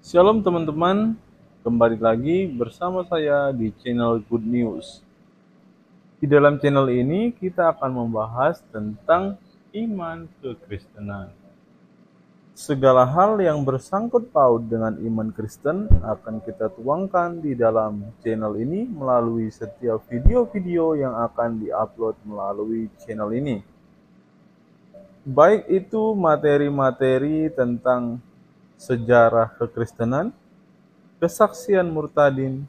Shalom teman-teman, kembali lagi bersama saya di channel Good News. Di dalam channel ini kita akan membahas tentang iman kekristenan. Segala hal yang bersangkut paut dengan iman Kristen akan kita tuangkan di dalam channel ini melalui setiap video-video yang akan diupload melalui channel ini. Baik itu materi-materi tentang sejarah kekristenan, kesaksian murtadin,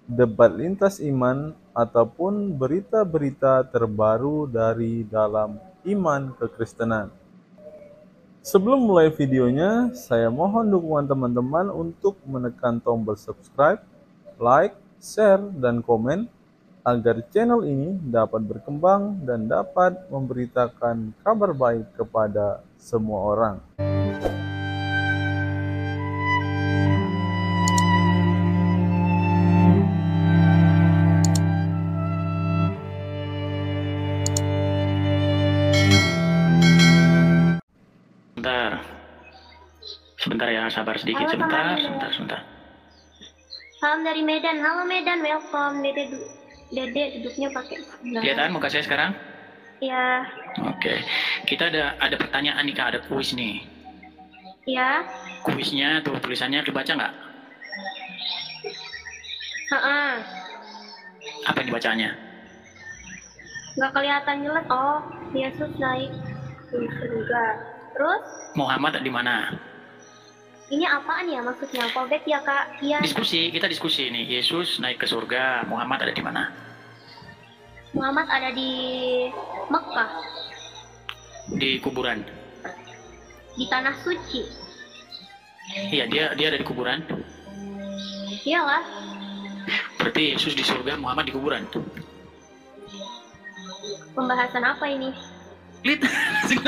debat lintas iman, ataupun berita-berita terbaru dari dalam iman kekristenan. Sebelum mulai videonya, saya mohon dukungan teman-teman untuk menekan tombol subscribe, like, share, dan komen agar channel ini dapat berkembang dan dapat memberitakan kabar baik kepada semua orang. Sebentar ya, sabar sedikit. Halo, Sebentar. Salam dari Medan. Halo Medan, welcome. Dede duduknya pakai. Kelihatan muka saya sekarang? Ya. Oke. Kita ada pertanyaan nih Kak, ada kuis nih. Ya. Kuisnya tuh tulisannya dibaca nggak? Apa ini bacaannya? Nggak kelihatan jelas. Oh, Yesus naik ke surga. Terus? Muhammad di mana? Ini apaan ya maksudnya? Callback ya Kak? Iya. Kita diskusi nih. Yesus naik ke surga, Muhammad ada di mana? Muhammad ada di Mekah. Di kuburan. Di tanah suci. Iya, dia ada di kuburan. Iyalah. Berarti Yesus di surga, Muhammad di kuburan. Pembahasan apa ini? Sulit, sulit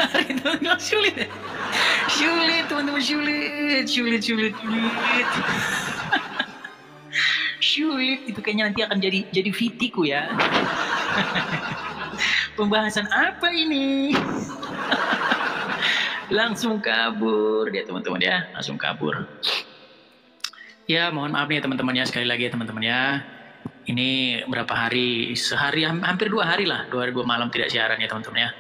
teman-teman, sulit. Sulit itu kayaknya nanti akan jadi fitiku ya. Pembahasan apa ini? Langsung kabur dia teman-teman ya, langsung kabur. Ya mohon maaf nih teman-teman ya, sekali lagi ya teman-teman ya. Ini berapa hari? Sehari, hampir 2 hari lah, 2 malam tidak siaran ya teman-teman ya.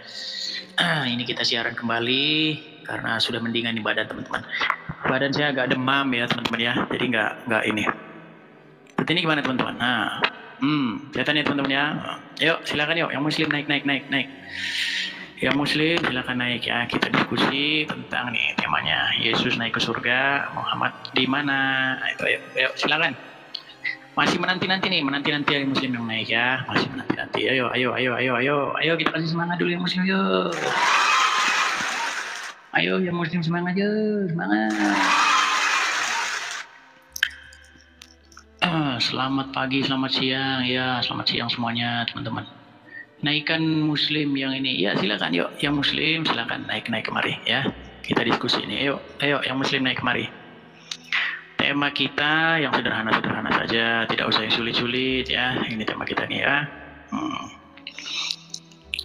Ini kita siaran kembali karena sudah mendingan di badan teman-teman. Badan saya agak demam ya teman-teman ya, jadi nggak ini. Seperti ini gimana teman-teman? Nah, kelihatan ya teman-teman ya. Yuk silakan yuk, yang muslim naik. Yang muslim silakan naik ya. Kita diskusi tentang nih temanya Yesus naik ke surga, Muhammad di mana? Nah, itu ayo silakan. Masih menanti yang muslim yang naik ya, masih menanti. Ayo kita kasih semangat dulu yang muslim yuk. Ayo yang muslim semangat yuk, semangat. Selamat pagi, selamat siang ya, selamat siang semuanya teman-teman. Naikkan muslim yang ini ya, silakan yuk yang muslim silakan naik kemari ya. Kita diskusi ini, ayo yang muslim naik kemari. Tema kita yang sederhana saja, tidak usah yang sulit ya. Ini tema kita nih ya.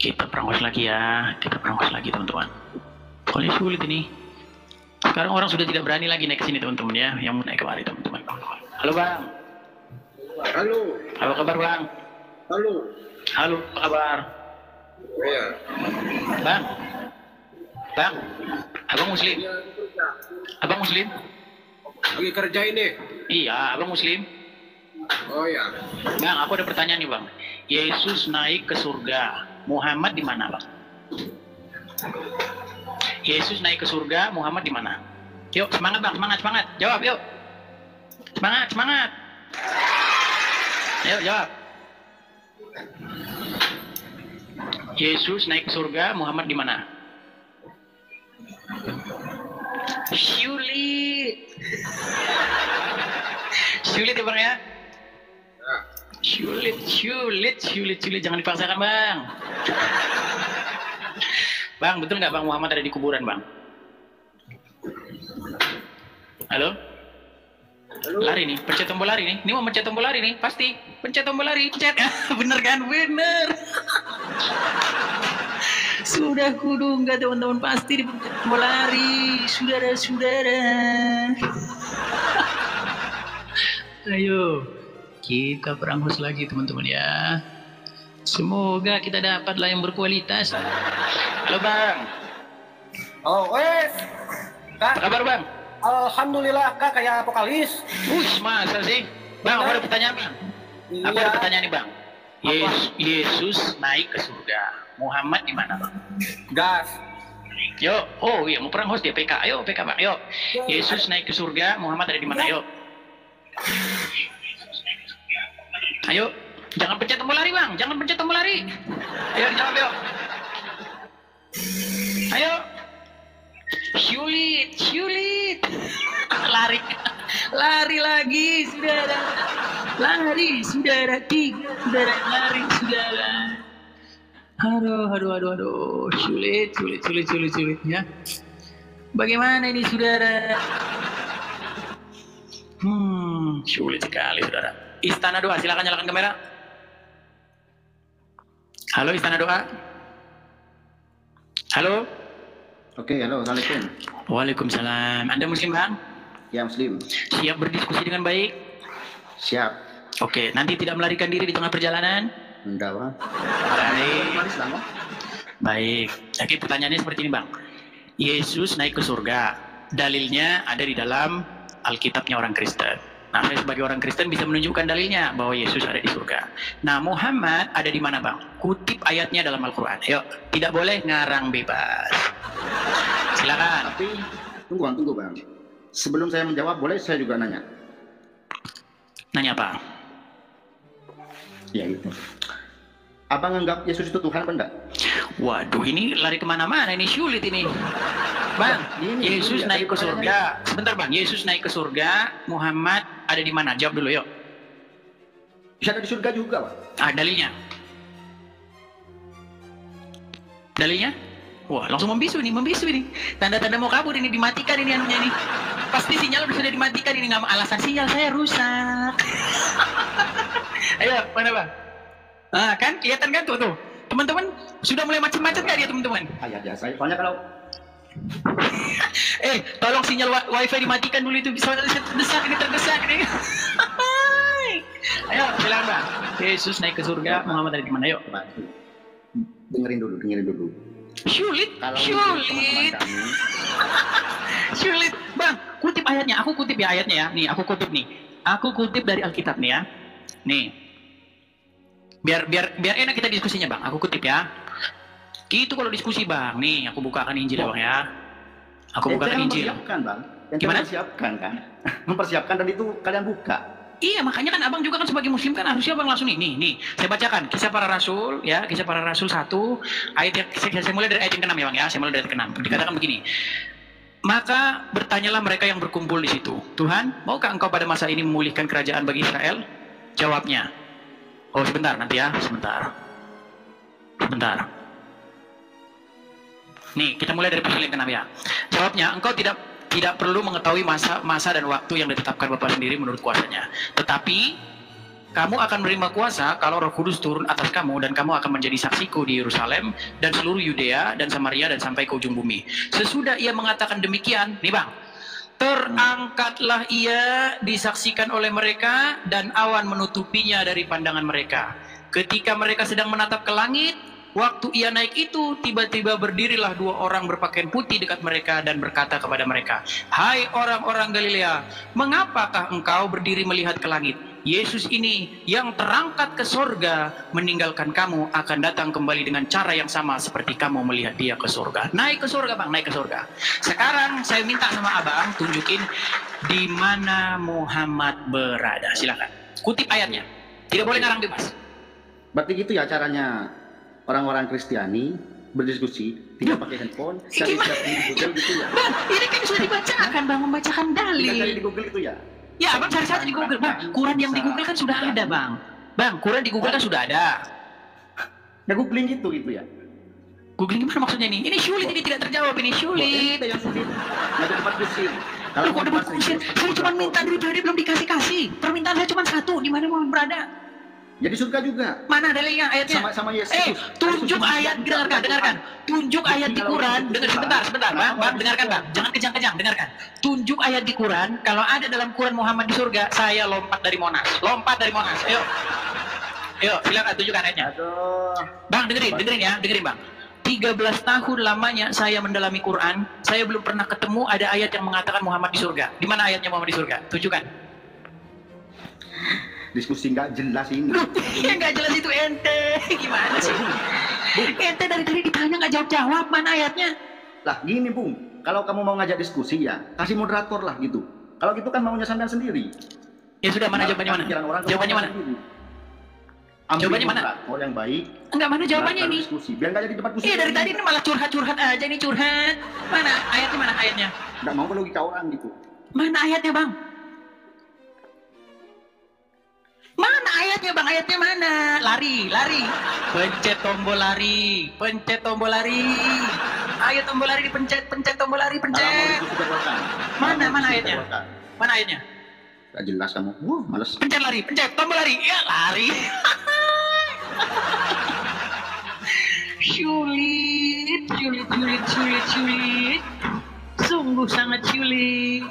Kita perangos lagi ya, teman-teman. Kalau sulit ini. Sekarang orang sudah tidak berani lagi naik ke sini teman-teman ya. Yang mau naik kemari teman-teman. Halo Bang. Halo. Apa kabar Bang? Halo, apa kabar? iya. Bang, Abang muslim? Abang muslim? Lagi kerja ini. Iya, Abang muslim. Oh ya. Bang, aku ada pertanyaan nih Bang. Yesus naik ke surga, Muhammad di mana Bang? Yesus naik ke surga, Muhammad di mana? Yuk, semangat Bang, semangat. Jawab yuk. Semangat. Ayo jawab. Yesus naik ke surga, Muhammad di mana? Sulit ya Bang ya? Sulit. Jangan dipaksakan Bang. Bang, betul nggak Bang Muhammad ada di kuburan Bang? Halo? Lari nih, pencet tombol lari nih. Ini mau pencet tombol lari nih, pasti. Pencet tombol lari, pencet. Bener kan? Bener. Sudah kuduga teman-teman, pasti dipencet tombol lari. Saudara-saudara. Kita berangus lagi teman-teman ya. Semoga kita dapatlah yang berkualitas. Halo Bang. Oh, wes. Apa kabar Bang? Alhamdulillah Kak, kayak apokalis. Masa sih? Bang, aku ada pertanyaan Bang. Aku ada pertanyaan nih Bang. Yesus naik ke surga. Muhammad di mana Bang? Gas. Yuk, oh iya mau perang host dia PK. Ayo PK Bang, yuk. Yesus naik ke surga, Muhammad ada di mana? Yuk. Ayo, jangan pencet tombol lari Bang, jangan pencet tombol lari. Ayo dijawab yuk. Ayo. Sulit. Lari. Lari lagi, saudara. Lari, saudara. 3, saudara. Lari, saudara. Aduh. Sulit ya. Bagaimana ini, saudara? Sulit sekali, saudara. Istana Doa, silakan nyalakan kamera. Halo, Istana Doa. Halo. Oke, halo, assalamualaikum. Waalaikumsalam. Anda Muslim Bang? Ya, Muslim. Siap berdiskusi dengan baik? Siap. Oke, nanti tidak melarikan diri di tengah perjalanan? Enggak, Bang. Baik. Baik. Oke, pertanyaannya seperti ini Bang. Yesus naik ke surga. Dalilnya ada di dalam Alkitabnya orang Kristen. Nah, saya sebagai orang Kristen bisa menunjukkan dalilnya bahwa Yesus ada di surga. Nah, Muhammad ada di mana Bang? Kutip ayatnya dalam Al-Quran. Yuk, tidak boleh ngarang bebas. Silakan. Tapi, tunggu Bang. Sebelum saya menjawab, boleh saya juga nanya? Nanya apa? Ya, itu. Abang anggap Yesus itu Tuhan apa enggak? Waduh, ini lari kemana-mana, ini sulit ini. Bang, Yesus naik ke surga. Sebentar Bang, Yesus naik ke surga, Muhammad ada di mana? Jawab dulu yuk. Bisa ada di surga juga, Bang. Dalilnya? Dalilnya? Wah, langsung membisu ini. Tanda-tanda mau kabur ini, dimatikan ini anunya ini. Pasti sinyal sudah dimatikan ini, nggak alasan sinyal saya rusak. Ayo, mana Bang? Nah, kan kelihatan kan tuh. Teman-teman sudah mulai macet-macet nggak dia teman-teman? Ya biasa. Soalnya kalau tolong sinyal wifi dimatikan dulu itu bisa terdesak ini. Ayo, silakan Bang. Yesus naik ke surga, Muhammad ada di mana? Yuk. dengerin dulu. Sulit. Sulit. Bang, kutip ayatnya. Aku kutip ya ayatnya ya. Nih, aku kutip dari Alkitab nih ya. Nih. Biar enak kita diskusinya, Bang. Aku kutip ya. Gitu kalau diskusi, Bang. Nih, aku bukakan Injil ya, Bang ya. Aku bukakan Injil. Mempersiapkan, Bang. Gimana? Mempersiapkan kan? Mempersiapkan dan itu kalian buka. Iya, makanya kan abang juga kan sebagai muslim kan harusnya abang langsung nih, saya bacakan Kisah Para Rasul ya, Kisah Para Rasul 1 ayat yang saya mulai dari ayat yang ke-6 ya Bang ya, saya mulai dari ke-6. Dikatakan begini. Maka bertanyalah mereka yang berkumpul di situ, Tuhan, maukah engkau pada masa ini memulihkan kerajaan bagi Israel? Jawabnya, oh sebentar nanti ya, sebentar. Nih, kita mulai dari pasal yang ke-6 ya. Jawabnya, engkau tidak perlu mengetahui masa dan waktu yang ditetapkan Bapa sendiri menurut kuasanya. Tetapi kamu akan menerima kuasa kalau Roh Kudus turun atas kamu dan kamu akan menjadi saksiku di Yerusalem dan seluruh Yudea dan Samaria dan sampai ke ujung bumi. Sesudah ia mengatakan demikian, nih Bang, terangkatlah ia disaksikan oleh mereka dan awan menutupinya dari pandangan mereka. Ketika mereka sedang menatap ke langit, waktu ia naik itu, tiba-tiba berdirilah 2 orang berpakaian putih dekat mereka dan berkata kepada mereka, hai orang-orang Galilea, mengapakah engkau berdiri melihat ke langit? Yesus ini yang terangkat ke sorga meninggalkan kamu akan datang kembali dengan cara yang sama seperti kamu melihat dia ke sorga. Naik ke sorga Bang, naik ke sorga. Sekarang saya minta sama abang tunjukin di mana Muhammad berada. Silakan. Kutip ayatnya. Tidak boleh ngarang bebas. Berarti gitu ya caranya orang-orang Kristiani berdiskusi, tidak pakai handphone, cari di Google gitu ya. Bang, ini kan sudah dibacakan Bang, membacakan dalil. Kita cari di Google itu ya. Ya, Abang cari saja di Google, Bang. Quran yang di Google kan sudah ada, Bang. Bang, Quran di Google kan sudah ada. Nah, googling gitu ya. Googling gimana maksudnya nih? Ini sulit, ini tidak terjawab, ini sulit. Yang sulit. Nggak ada tempat kusir. Kalau kok dapat kusir, saya cuma minta dari dia belum dikasih-kasih. Permintaan saya cuma 1, di mana mau berada? Jadi surga juga. Mana ada lagi ayatnya? Sama Yesus. Tunjuk ayat, dengarkan. Tunjuk ayat di Quran. Sebentar, Bang, dengarkan Bang. Jangan kejang-kejang, dengarkan. Tunjuk ayat di Quran. Kalau ada dalam Quran Muhammad di surga, saya lompat dari Monas. Ayo, silakan tunjukkan ayatnya. Aduh. Bang, dengerin Bang. 13 tahun lamanya saya mendalami Quran, saya belum pernah ketemu ada ayat yang mengatakan Muhammad di surga. Di mana ayatnya Muhammad di surga? Tunjukkan. Diskusi nggak jelas ini. Iya nggak jelas itu ente. Gimana sih? Ente dari tadi ditanya nggak jawab-jawab, mana ayatnya? Lah gini Bung, kalau kamu mau ngajak diskusi ya kasih moderator lah gitu. Kalau gitu kan maunya sampean sendiri. Ya sudah, mana jawabannya mana? Jawabannya mana? Jawabannya mana? Oh yang baik. Enggak, mana jawabannya ini? Diskusi. Biar nggak jadi debat diskusi. Iya dari tadi ini malah curhat aja nih, curhat. Mana ayatnya, mana ayatnya? Nggak mau logika orang gitu. Mana ayatnya Bang? Mana ayatnya Bang? Ayatnya mana? Lari. Pencet tombol lari. Ayo tombol lari dipencet, tombol lari, pencet. Mana ayatnya? Mana ayatnya? Gak jelas kamu. Males. Pencet lari, pencet tombol lari. Ya, lari. Sulit. Sungguh sangat sulit.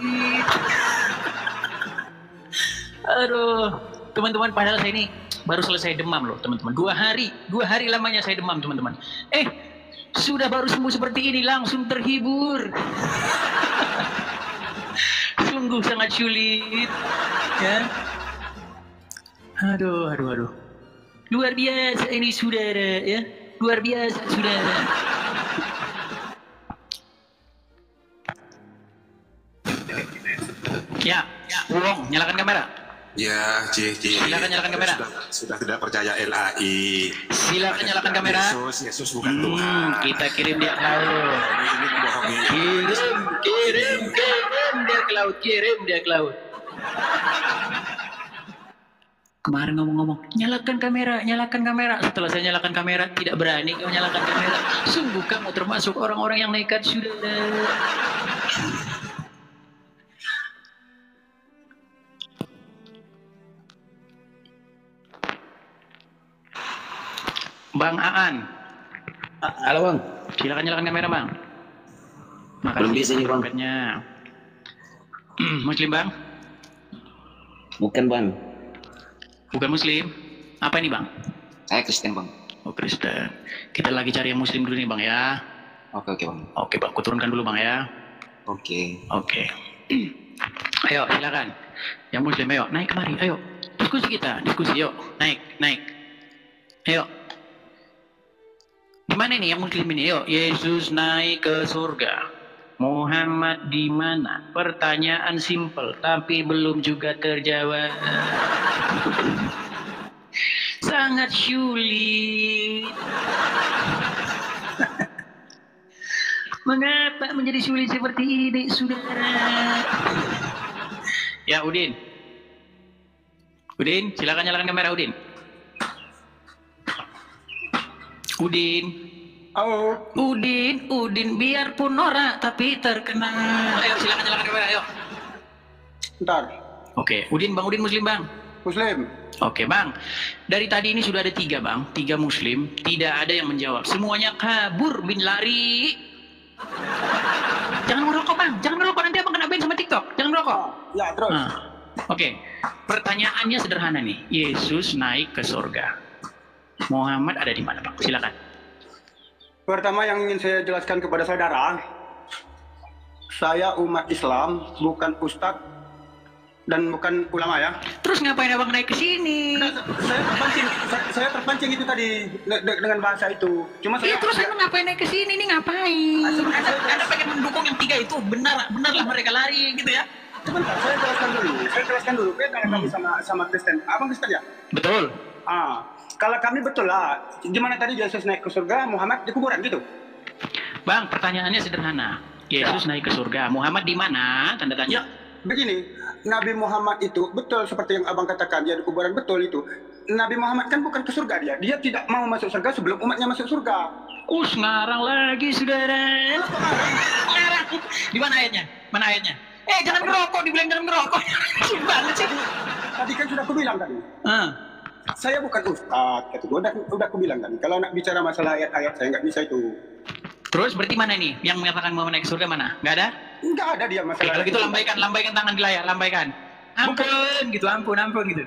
Aduh, teman-teman, padahal saya ini baru selesai demam loh, teman-teman. 2 hari lamanya saya demam, teman-teman. Sudah baru sembuh seperti ini langsung terhibur. Sungguh sangat sulit, ya. Aduh. Luar biasa ini saudara, ya. Luar biasa saudara. Ya, Wong, nyalakan kamera. Ya, Silakan nyalakan kamera. Sudah tidak percaya LAI. Silakan nyalakan kamera. Yesus bukan Tuhan. Kita kirim dia ke laut. Ini membohongi. Kirim dia ke laut. Kemarin ngomong-ngomong, nyalakan kamera. Setelah saya nyalakan kamera, tidak berani kau nyalakan kamera. Sungguh kamu termasuk orang-orang yang nekat, sudah. Bang Aan. Halo Bang. Silakan nyalakan kamera Bang. Makasih. Belum bisa nih Bang. Muslim Bang? Bukan Bang. Bukan Muslim. Apa ini Bang? Saya Kristen Bang. Oh Kristen. Kita lagi cari yang Muslim dulu nih Bang ya. Oke Bang. Oke Bang, kuturunkan dulu Bang ya. Oke. Ayo silakan. Yang Muslim ayo naik kemari. Ayo diskusi yuk. Naik. Ayo. Gimana nih yang Muslim ini? Yuk, Yesus naik ke surga. Muhammad di mana? Pertanyaan simpel, tapi belum juga terjawab. Sangat sulit. Mengapa menjadi sulit seperti ini, saudara? Ya, Udin, silakan nyalakan kamera, Udin. Udin, biarpun norak tapi terkenal. Ayo silakan nyalakan kamera, ayo. Bentar. Oke, Bang Udin Muslim Bang. Muslim. Oke Bang, dari tadi ini sudah ada 3 Bang, 3 Muslim, tidak ada yang menjawab. Semuanya kabur bin lari. Jangan ngerokok Bang, nanti Abang kena ban sama TikTok. Jangan ngerokok. Ya terus. Oke, pertanyaannya sederhana nih. Yesus naik ke surga. Muhammad ada di mana Bang? Silakan. Pertama yang ingin saya jelaskan kepada saudara, saya umat Islam, bukan ustadz dan bukan ulama ya. Terus ngapain Abang naik ke sini? Saya terpancing itu tadi dengan bahasa itu. Cuma saya. Terus Abang ngapain naik ke sini? Ini ngapain? Anda pengen mendukung yang 3 itu? Benarlah mereka lari gitu ya? Sebentar, saya jelaskan dulu. Beda kami sama Kristen. Abang Kristen ya? Betul. Kalau kami betul lah. Gimana tadi Yesus naik ke surga, Muhammad di kuburan gitu? Bang, pertanyaannya sederhana. Yesus naik ke surga, Muhammad di mana? Tanda tanya. Ya, begini. Nabi Muhammad itu betul seperti yang abang katakan, dia di kuburan, betul itu. Nabi Muhammad kan bukan ke surga dia. Dia tidak mau masuk surga sebelum umatnya masuk surga. Ngarang lagi saudara. Ngarang. Di mana ayatnya? Jangan ngerokok, dibilang jangan ngerokok. Banget sih. Tadi kan sudah aku bilang tadi. Saya bukan ustadz, kata gue. Udah aku bilang kan, kalau nak bicara masalah ayat-ayat saya nggak bisa itu. Terus berarti mana nih? Yang mengatakan mau naik surga mana? Nggak ada? Nggak ada dia masalah. Kalau gitu lambaikan tangan di layar, lambaikan. Ampun gitu, ampun gitu.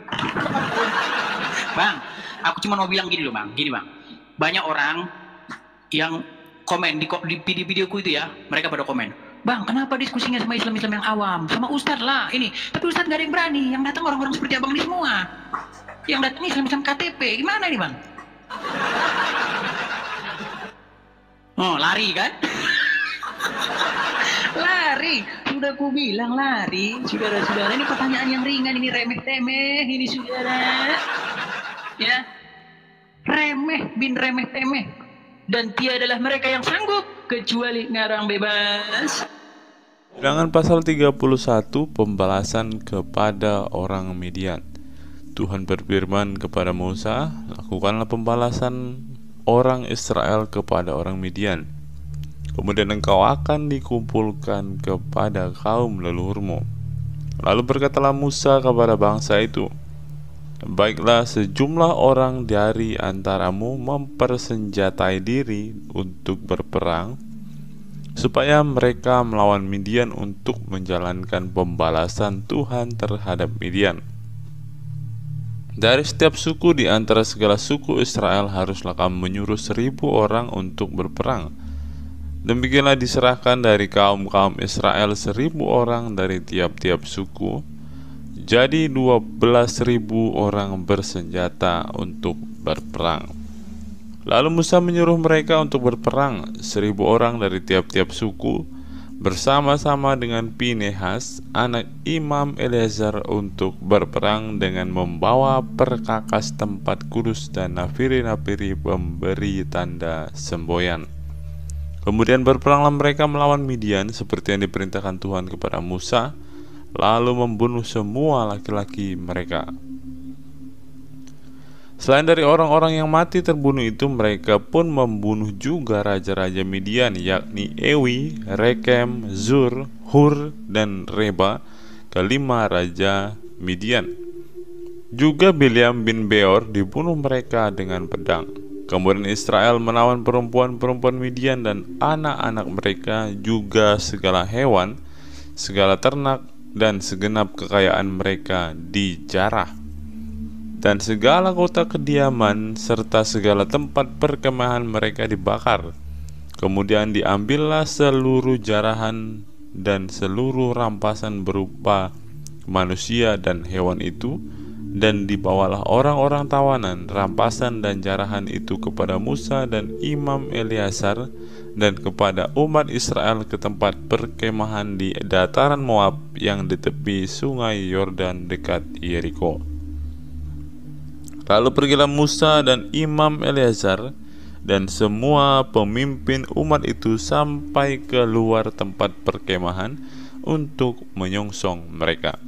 Bang, aku cuma mau bilang gini loh bang, banyak orang yang komen di videoku itu ya, mereka pada komen, bang kenapa diskusinya sama Islam yang awam, sama Ustadz lah ini, tapi Ustadz gak ada yang berani, yang datang orang-orang seperti abang ini semua, yang datang Islam KTP, gimana ini bang? Oh lari kan? Lari, sudah ku bilang lari, saudara-saudara. Ini pertanyaan yang ringan, ini remeh-temeh, ini saudara. Ya, remeh temeh. Dan tiadalah mereka yang sanggup kecuali ngarang bebas. Bilangan pasal 31 pembalasan kepada orang Midian. Tuhan berfirman kepada Musa, lakukanlah pembalasan orang Israel kepada orang Midian. Kemudian engkau akan dikumpulkan kepada kaum leluhurmu. Lalu berkatalah Musa kepada bangsa itu, baiklah sejumlah orang dari antaramu mempersenjatai diri untuk berperang, supaya mereka melawan Midian untuk menjalankan pembalasan Tuhan terhadap Midian. Dari setiap suku di antara segala suku Israel haruslah kamu menyuruh 1.000 orang untuk berperang. Demikianlah diserahkan dari kaum Israel 1.000 orang dari tiap-tiap suku. Jadi 12.000 orang bersenjata untuk berperang. Lalu Musa menyuruh mereka untuk berperang 1.000 orang dari tiap-tiap suku bersama-sama dengan Pinehas anak Imam Eleazar untuk berperang dengan membawa perkakas tempat kudus dan nafiri-nafiri pemberi tanda semboyan. Kemudian berperanglah mereka melawan Midian seperti yang diperintahkan Tuhan kepada Musa, lalu membunuh semua laki-laki mereka. Selain dari orang-orang yang mati terbunuh itu, mereka pun membunuh juga raja-raja Midian, yakni Ewi, Rekem, Zur, Hur, dan Reba, kelima raja Midian. Juga Bileam bin Beor dibunuh mereka dengan pedang. Kemudian Israel menawan perempuan-perempuan Midian dan anak-anak mereka, juga segala hewan, segala ternak, dan segenap kekayaan mereka dijarah. Dan segala kota kediaman serta segala tempat perkemahan mereka dibakar. Kemudian diambillah seluruh jarahan dan seluruh rampasan berupa manusia dan hewan itu, dan dibawalah orang-orang tawanan, rampasan dan jarahan itu kepada Musa dan Imam Eleazar dan kepada umat Israel ke tempat perkemahan di dataran Moab yang di tepi sungai Yordan dekat Yeriko. Lalu pergilah Musa dan Imam Eleazar dan semua pemimpin umat itu sampai ke luar tempat perkemahan untuk menyongsong mereka.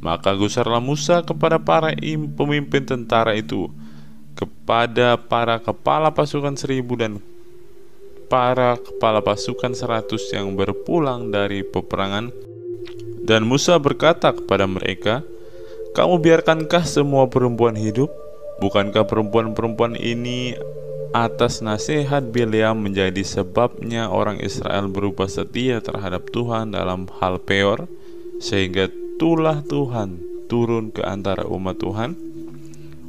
Maka gusarlah Musa kepada para pemimpin tentara itu, kepada para kepala pasukan 1.000 dan para kepala pasukan 100 yang berpulang dari peperangan. Dan Musa berkata kepada mereka, kamu biarkankah semua perempuan hidup? Bukankah perempuan-perempuan ini atas nasihat Bileam menjadi sebabnya orang Israel berubah setia terhadap Tuhan dalam hal Peor, sehingga itulah Tuhan turun ke antara umat Tuhan?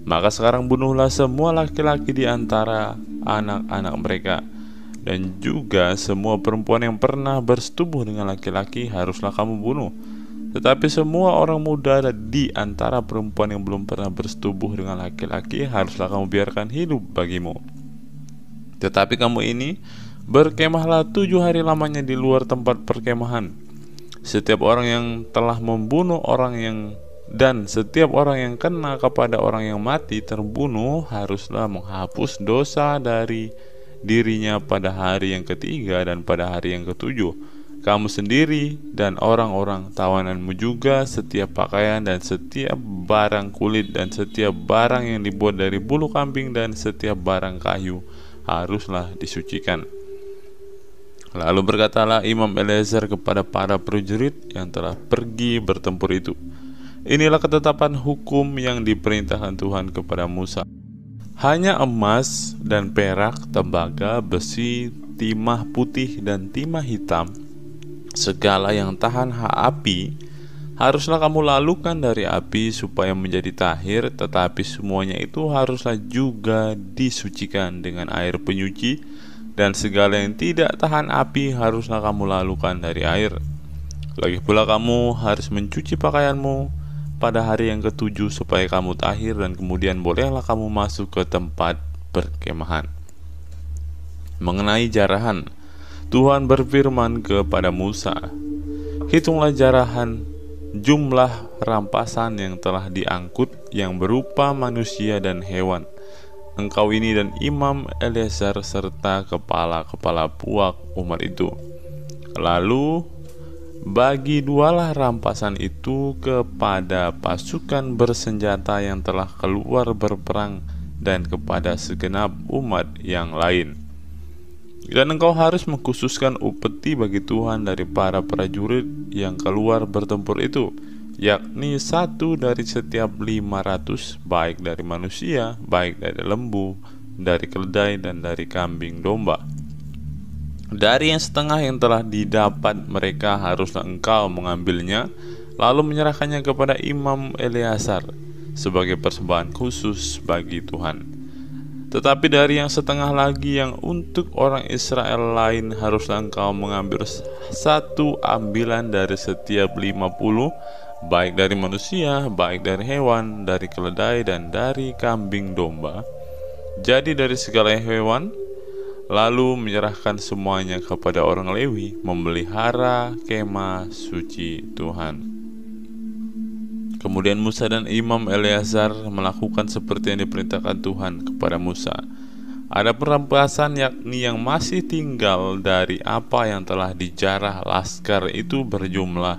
Maka sekarang bunuhlah semua laki-laki di antara anak-anak mereka, dan juga semua perempuan yang pernah bersetubuh dengan laki-laki haruslah kamu bunuh. Tetapi semua orang muda di antara perempuan yang belum pernah bersetubuh dengan laki-laki haruslah kamu biarkan hidup bagimu. Tetapi kamu ini berkemahlah 7 hari lamanya di luar tempat perkemahan. Setiap orang yang telah membunuh orang dan setiap orang yang kena kepada orang yang mati terbunuh haruslah menghapus dosa dari dirinya pada hari yang ketiga dan pada hari yang ketujuh. Kamu sendiri dan orang-orang tawananmu juga, setiap pakaian dan setiap barang kulit dan setiap barang yang dibuat dari bulu kambing dan setiap barang kayu haruslah disucikan. Lalu berkatalah Imam Eleazar kepada para prajurit yang telah pergi bertempur itu, Inilah ketetapan hukum yang diperintahkan Tuhan kepada Musa. Hanya emas dan perak, tembaga, besi, timah putih dan timah hitam, segala yang tahan api, haruslah kamu lalukan dari api supaya menjadi tahir, tetapi semuanya itu haruslah juga disucikan dengan air penyuci, dan segala yang tidak tahan api haruslah kamu lalukan dari air. Lagi pula kamu harus mencuci pakaianmu pada hari yang ketujuh supaya kamu tahir, dan kemudian bolehlah kamu masuk ke tempat perkemahan. Mengenai jarahan, Tuhan berfirman kepada Musa, hitunglah jarahan jumlah rampasan yang telah diangkut yang berupa manusia dan hewan. Engkau ini dan Imam Eleazar serta kepala-kepala puak umat itu. Lalu bagi dualah rampasan itu kepada pasukan bersenjata yang telah keluar berperang dan kepada segenap umat yang lain. Dan engkau harus mengkhususkan upeti bagi Tuhan dari para prajurit yang keluar bertempur itu, yakni 1 dari setiap 500, baik dari manusia, baik dari lembu, dari keledai, dan dari kambing domba. Dari yang setengah yang telah didapat mereka haruslah engkau mengambilnya, lalu menyerahkannya kepada Imam Eleazar sebagai persembahan khusus bagi Tuhan. Tetapi dari yang setengah lagi yang untuk orang Israel lain haruslah engkau mengambil 1 ambilan dari setiap 50, baik dari manusia, baik dari hewan, dari keledai, dan dari kambing domba. Jadi dari segala hewan, lalu menyerahkan semuanya kepada orang Lewi memelihara kemah suci Tuhan. Kemudian Musa dan Imam Eleazar melakukan seperti yang diperintahkan Tuhan kepada Musa. Ada perampasan yakni yang masih tinggal dari apa yang telah dijarah laskar itu berjumlah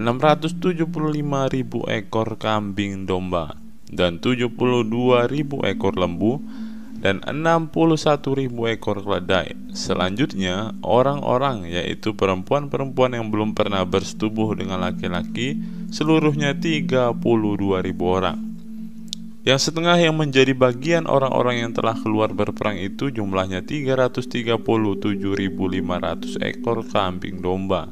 675.000 ekor kambing domba dan 72.000 ekor lembu dan 61.000 ekor keledai. Selanjutnya, orang-orang, yaitu perempuan-perempuan yang belum pernah bersetubuh dengan laki-laki, seluruhnya 32.000 orang. Yang setengah yang menjadi bagian orang-orang yang telah keluar berperang itu jumlahnya 337.500 ekor kambing domba.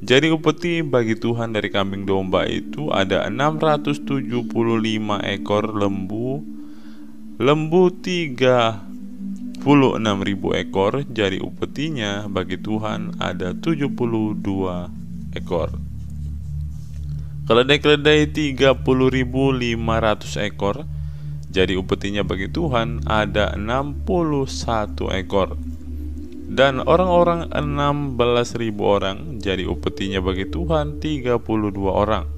Jadi upeti bagi Tuhan dari kambing domba itu ada 675 ekor lembu 36.000 ekor, jadi upetinya bagi Tuhan ada 72 ekor. Keledai-keledai 30.500 ekor, jadi upetinya bagi Tuhan ada 61 ekor. Dan orang-orang 16.000 orang, jadi upetinya bagi Tuhan 32 orang.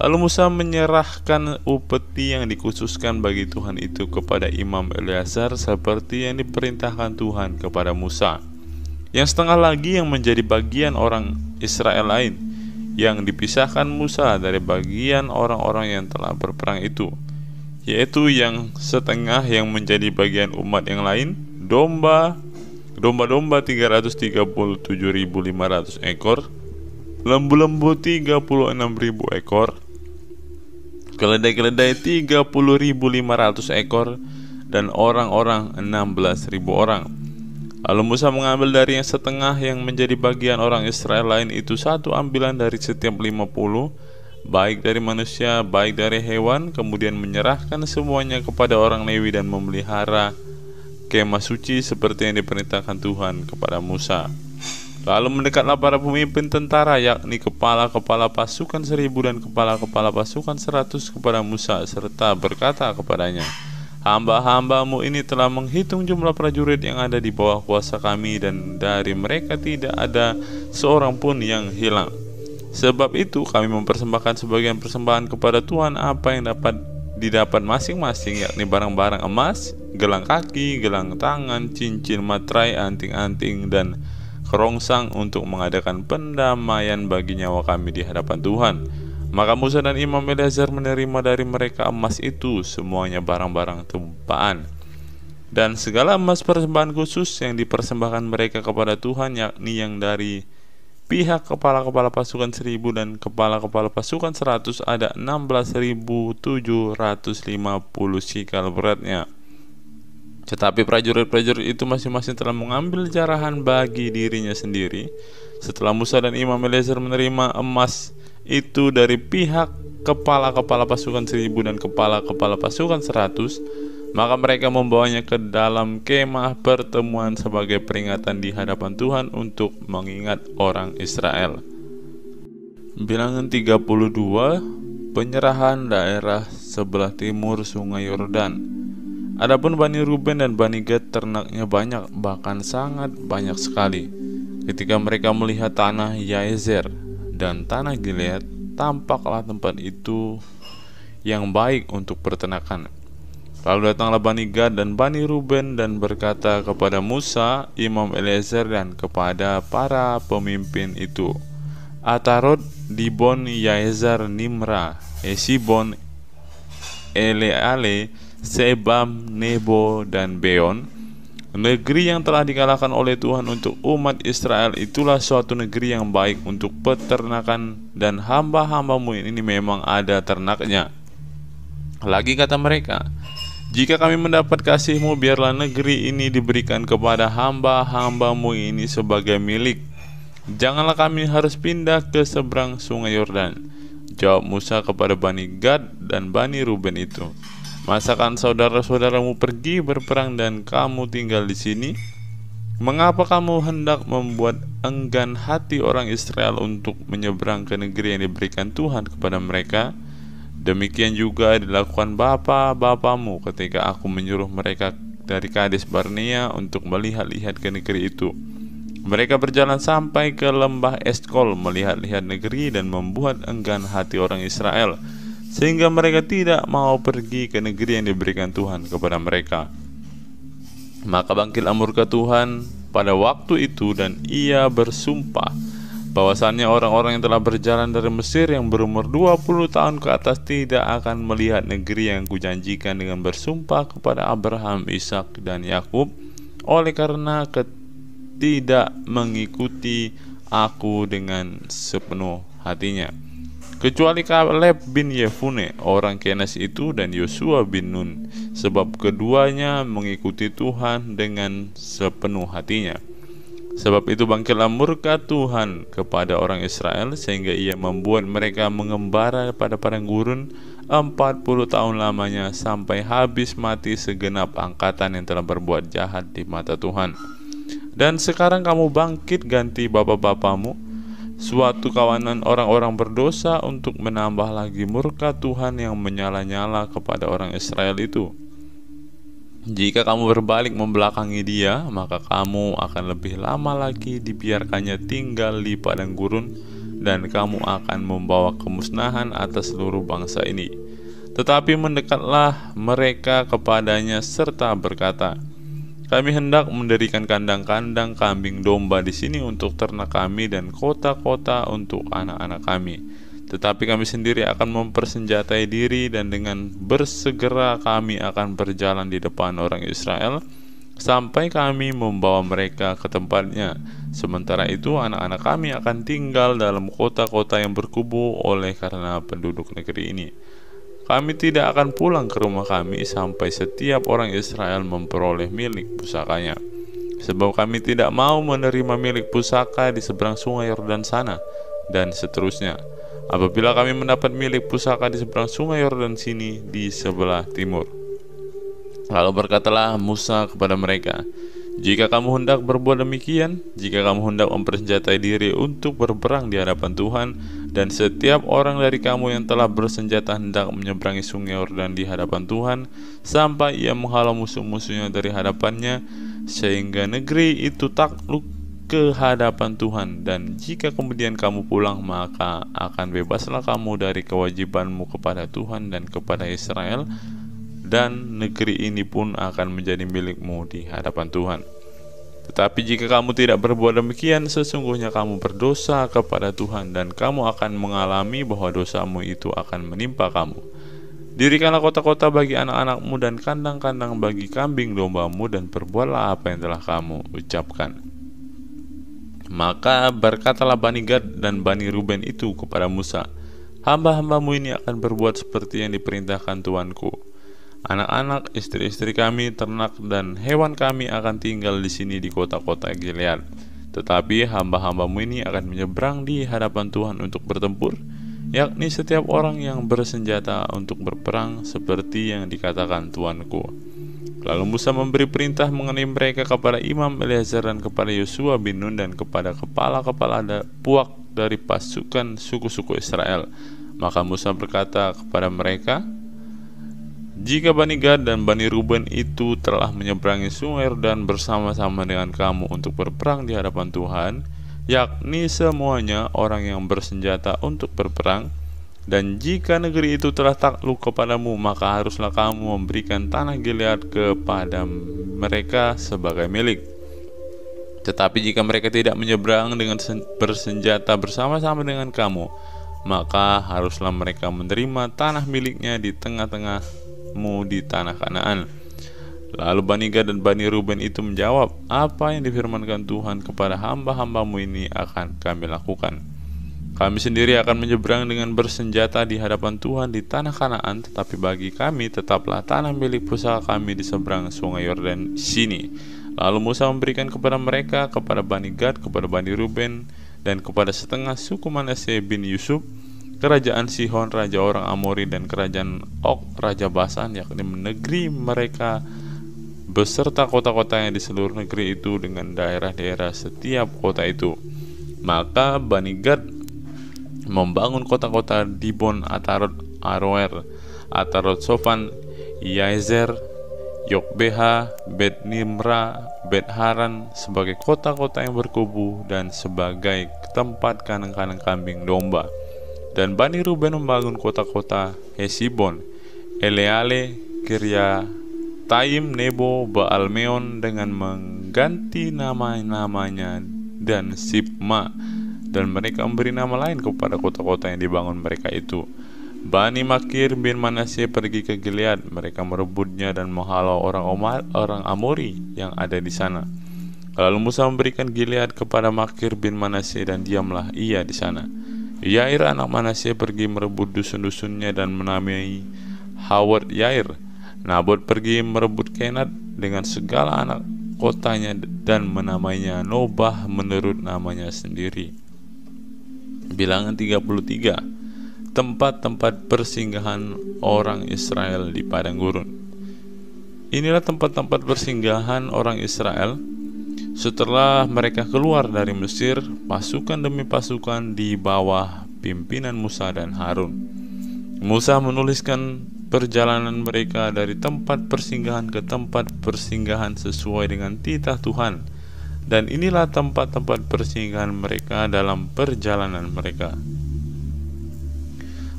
Lalu Musa menyerahkan upeti yang dikhususkan bagi Tuhan itu kepada Imam Eleazar seperti yang diperintahkan Tuhan kepada Musa. Yang setengah lagi yang menjadi bagian orang Israel lain, yang dipisahkan Musa dari bagian orang-orang yang telah berperang itu, yaitu yang setengah yang menjadi bagian umat yang lain, domba 337.500 ekor, lembu-lembu 36.000 ekor, keledai-keledai 30.500 ekor, dan orang-orang 16.000 orang. Lalu Musa mengambil dari yang setengah yang menjadi bagian orang Israel lain itu 1 ambilan dari setiap 50, baik dari manusia, baik dari hewan, kemudian menyerahkan semuanya kepada orang Lewi dan memelihara kemah suci seperti yang diperintahkan Tuhan kepada Musa. Lalu mendekatlah para pemimpin tentara, yakni kepala-kepala pasukan 1.000 dan kepala-kepala pasukan 100 kepada Musa, serta berkata kepadanya, hamba-hambamu ini telah menghitung jumlah prajurit yang ada di bawah kuasa kami, dan dari mereka tidak ada seorang pun yang hilang. Sebab itu kami mempersembahkan sebagian persembahan kepada Tuhan apa yang didapat masing-masing, yakni barang-barang emas, gelang kaki, gelang tangan, cincin materai, anting-anting, dan kerongsang untuk mengadakan pendamaian bagi nyawa kami di hadapan Tuhan. Maka Musa dan Imam Eleazar menerima dari mereka emas itu, semuanya barang-barang tumpaan, dan segala emas persembahan khusus yang dipersembahkan mereka kepada Tuhan, yakni yang dari pihak kepala-kepala pasukan 1000 dan kepala-kepala pasukan 100 ada 16.750 sikal beratnya. Tetapi prajurit-prajurit itu masing-masing telah mengambil jarahan bagi dirinya sendiri. Setelah Musa dan Imam Eleazar menerima emas itu dari pihak kepala-kepala pasukan 1000 dan kepala-kepala pasukan 100, maka mereka membawanya ke dalam kemah pertemuan sebagai peringatan di hadapan Tuhan untuk mengingat orang Israel. Bilangan 32, penyerahan daerah sebelah timur Sungai Yordan. Adapun Bani Ruben dan Bani Gad ternaknya banyak, bahkan sangat banyak sekali. Ketika mereka melihat tanah Yaezer dan tanah Gilead, tampaklah tempat itu yang baik untuk peternakan. Lalu datanglah Bani Gad dan Bani Ruben dan berkata kepada Musa, Imam Eleazar dan kepada para pemimpin itu, Atarot, Dibon, Yaezer, Nimra, Esibon, Eleale, Sebam, Nebo, dan Beon, negeri yang telah dikalahkan oleh Tuhan untuk umat Israel, itulah suatu negeri yang baik untuk peternakan, dan hamba-hambamu ini memang ada ternaknya. Lagi kata mereka, jika kami mendapat kasih-Mu, biarlah negeri ini diberikan kepada hamba-hambamu ini sebagai milik. Janganlah kami harus pindah ke seberang sungai Yordan. Jawab Musa kepada Bani Gad dan Bani Ruben itu, masakan saudara-saudaramu pergi berperang dan kamu tinggal di sini? Mengapa kamu hendak membuat enggan hati orang Israel untuk menyeberang ke negeri yang diberikan Tuhan kepada mereka? Demikian juga dilakukan bapa-bapamu ketika aku menyuruh mereka dari Kades Barnea untuk melihat-lihat ke negeri itu. Mereka berjalan sampai ke lembah Eskol melihat-lihat negeri dan membuat enggan hati orang Israel, sehingga mereka tidak mau pergi ke negeri yang diberikan Tuhan kepada mereka. Maka bangkitlah murka Tuhan pada waktu itu, dan ia bersumpah bahwasannya orang-orang yang telah berjalan dari Mesir yang berumur 20 tahun ke atas tidak akan melihat negeri yang kujanjikan dengan bersumpah kepada Abraham, Ishak, dan Yakub, oleh karena tidak mengikuti aku dengan sepenuh hatinya, kecuali Kaleb bin Yefune orang Kenas itu dan Yosua bin Nun, sebab keduanya mengikuti Tuhan dengan sepenuh hatinya. Sebab itu bangkitlah murka Tuhan kepada orang Israel, sehingga ia membuat mereka mengembara pada padang gurun 40 tahun lamanya, sampai habis mati segenap angkatan yang telah berbuat jahat di mata Tuhan. Dan sekarang kamu bangkit ganti bapak-bapamu, suatu kawanan orang-orang berdosa, untuk menambah lagi murka Tuhan yang menyala-nyala kepada orang Israel itu. Jika kamu berbalik membelakangi dia, maka kamu akan lebih lama lagi dibiarkannya tinggal di padang gurun, dan kamu akan membawa kemusnahan atas seluruh bangsa ini. Tetapi mendekatlah mereka kepadanya serta berkata, kami hendak mendirikan kandang-kandang kambing domba di sini untuk ternak kami dan kota-kota untuk anak-anak kami. Tetapi kami sendiri akan mempersenjatai diri, dan dengan bersegera kami akan berjalan di depan orang Israel sampai kami membawa mereka ke tempatnya. Sementara itu anak-anak kami akan tinggal dalam kota-kota yang berkubu oleh karena penduduk negeri ini. Kami tidak akan pulang ke rumah kami sampai setiap orang Israel memperoleh milik pusakanya. Sebab kami tidak mau menerima milik pusaka di seberang sungai Yordan sana, dan seterusnya. Apabila kami mendapat milik pusaka di seberang sungai Yordan sini di sebelah timur. Lalu berkatalah Musa kepada mereka, jika kamu hendak berbuat demikian, jika kamu hendak mempersenjatai diri untuk berperang di hadapan Tuhan, dan setiap orang dari kamu yang telah bersenjata hendak menyeberangi sungai Yordan di hadapan Tuhan, sampai ia menghalau musuh-musuhnya dari hadapannya, sehingga negeri itu takluk ke hadapan Tuhan. Dan jika kemudian kamu pulang, maka akan bebaslah kamu dari kewajibanmu kepada Tuhan dan kepada Israel, dan negeri ini pun akan menjadi milikmu di hadapan Tuhan. Tetapi jika kamu tidak berbuat demikian, sesungguhnya kamu berdosa kepada Tuhan, dan kamu akan mengalami bahwa dosamu itu akan menimpa kamu. Dirikanlah kota-kota bagi anak-anakmu dan kandang-kandang bagi kambing dombamu, dan perbuatlah apa yang telah kamu ucapkan. Maka berkatalah Bani Gad dan Bani Ruben itu kepada Musa, hamba-hambamu ini akan berbuat seperti yang diperintahkan Tuanku. Anak-anak, istri-istri kami, ternak, dan hewan kami akan tinggal di sini di kota-kota Gilead. Tetapi hamba-hambamu ini akan menyeberang di hadapan Tuhan untuk bertempur, yakni setiap orang yang bersenjata untuk berperang seperti yang dikatakan Tuanku. Lalu Musa memberi perintah mengenai mereka kepada Imam Eleazar dan kepada Yosua bin Nun dan kepada kepala-kepala puak dari pasukan suku-suku Israel. Maka Musa berkata kepada mereka, jika Bani Gad dan Bani Ruben itu telah menyeberangi sungai Yordan bersama-sama dengan kamu untuk berperang di hadapan Tuhan, yakni semuanya orang yang bersenjata untuk berperang, dan jika negeri itu telah takluk kepadamu, maka haruslah kamu memberikan tanah Gilead kepada mereka sebagai milik. Tetapi jika mereka tidak menyeberang dengan bersenjata bersama-sama dengan kamu, maka haruslah mereka menerima tanah miliknya di tengah-tengahmu di tanah Kanaan. Lalu Bani Gad dan Bani Ruben itu menjawab, apa yang difirmankan Tuhan kepada hamba-hambamu ini akan kami lakukan. Kami sendiri akan menyeberang dengan bersenjata di hadapan Tuhan di tanah Kanaan, tetapi bagi kami tetaplah tanah milik pusaka kami di seberang sungai Yordan sini. Lalu Musa memberikan kepada mereka, kepada Bani Gad, kepada Bani Ruben, dan kepada setengah suku Manasye bin Yusuf, kerajaan Sihon raja orang Amori dan kerajaan Og raja Basan, yakni negeri mereka beserta kota-kotanya di seluruh negeri itu dengan daerah-daerah setiap kota itu. Maka Bani Gad membangun kota-kota Dibon, Atarot, Aroer, Atarot Sofan, Yaezer, Yokbeha, Bet Nimra, Bet Haran sebagai kota-kota yang berkubu dan sebagai tempat kandang-kandang kambing domba. Dan Bani Ruben membangun kota-kota Hesibon, Eleale, Kiryataim, Nebo, Baalmeon dengan mengganti nama-namanya dan Sibma, dan mereka memberi nama lain kepada kota-kota yang dibangun mereka itu. Bani Makir bin Manasye pergi ke Gilead, mereka merebutnya dan menghalau orang Amori yang ada di sana. Lalu Musa memberikan Gilead kepada Makir bin Manasye dan diamlah ia di sana. Yair anak Manasye pergi merebut dusun-dusunnya dan menamai Hawat Yair. Nabot pergi merebut Kenat dengan segala anak kotanya dan menamainya Nobah menurut namanya sendiri. Bilangan 33. Tempat-tempat persinggahan orang Israel di padang gurun. Inilah tempat-tempat persinggahan orang Israel setelah mereka keluar dari Mesir, pasukan demi pasukan di bawah pimpinan Musa dan Harun. Musa menuliskan perjalanan mereka dari tempat persinggahan ke tempat persinggahan sesuai dengan titah Tuhan, dan inilah tempat-tempat persinggahan mereka dalam perjalanan mereka.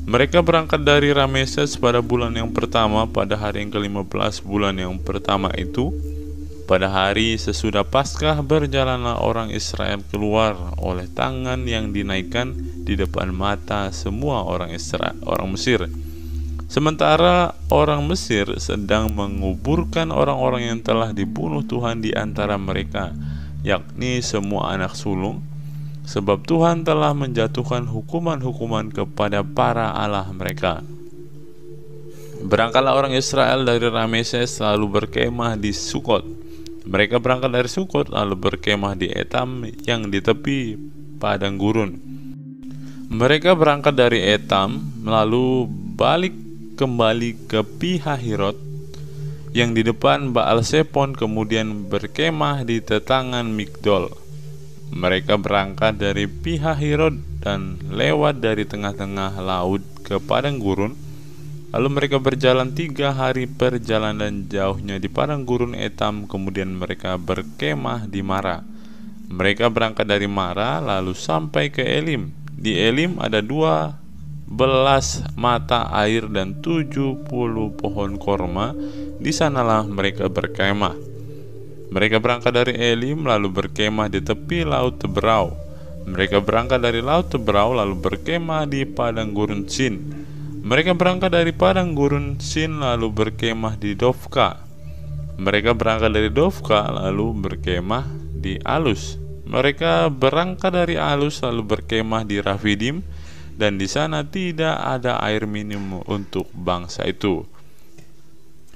Mereka berangkat dari Rameses pada bulan yang pertama pada hari yang ke-15 bulan yang pertama itu. Pada hari sesudah Paskah berjalanlah orang Israel keluar oleh tangan yang dinaikkan di depan mata semua orang Mesir. Sementara orang Mesir sedang menguburkan orang-orang yang telah dibunuh Tuhan di antara mereka, yakni semua anak sulung, sebab Tuhan telah menjatuhkan hukuman-hukuman kepada para allah mereka. Berangkatlah orang Israel dari Rameses lalu berkemah di Sukot. Mereka berangkat dari Sukot lalu berkemah di Etam yang di tepi padang gurun. Mereka berangkat dari Etam lalu balik kembali ke Pihahirot yang di depan Baal Sepon, kemudian berkemah di tetangan Migdol. Mereka berangkat dari Pihahirot dan lewat dari tengah-tengah laut ke padang gurun. Lalu mereka berjalan 3 hari perjalanan jauhnya di padang gurun Etam, kemudian mereka berkemah di Mara. Mereka berangkat dari Mara lalu sampai ke Elim. Di Elim ada 12 mata air dan 70 pohon korma. Di sanalah mereka berkemah. Mereka berangkat dari Elim lalu berkemah di tepi laut Teberau. Mereka berangkat dari laut Teberau lalu berkemah di padang gurun Sin. Mereka berangkat dari padang gurun Sin lalu berkemah di Dofka. Mereka berangkat dari Dofka lalu berkemah di Alus. Mereka berangkat dari Alus lalu berkemah di Rafidim, dan di sana tidak ada air minum untuk bangsa itu.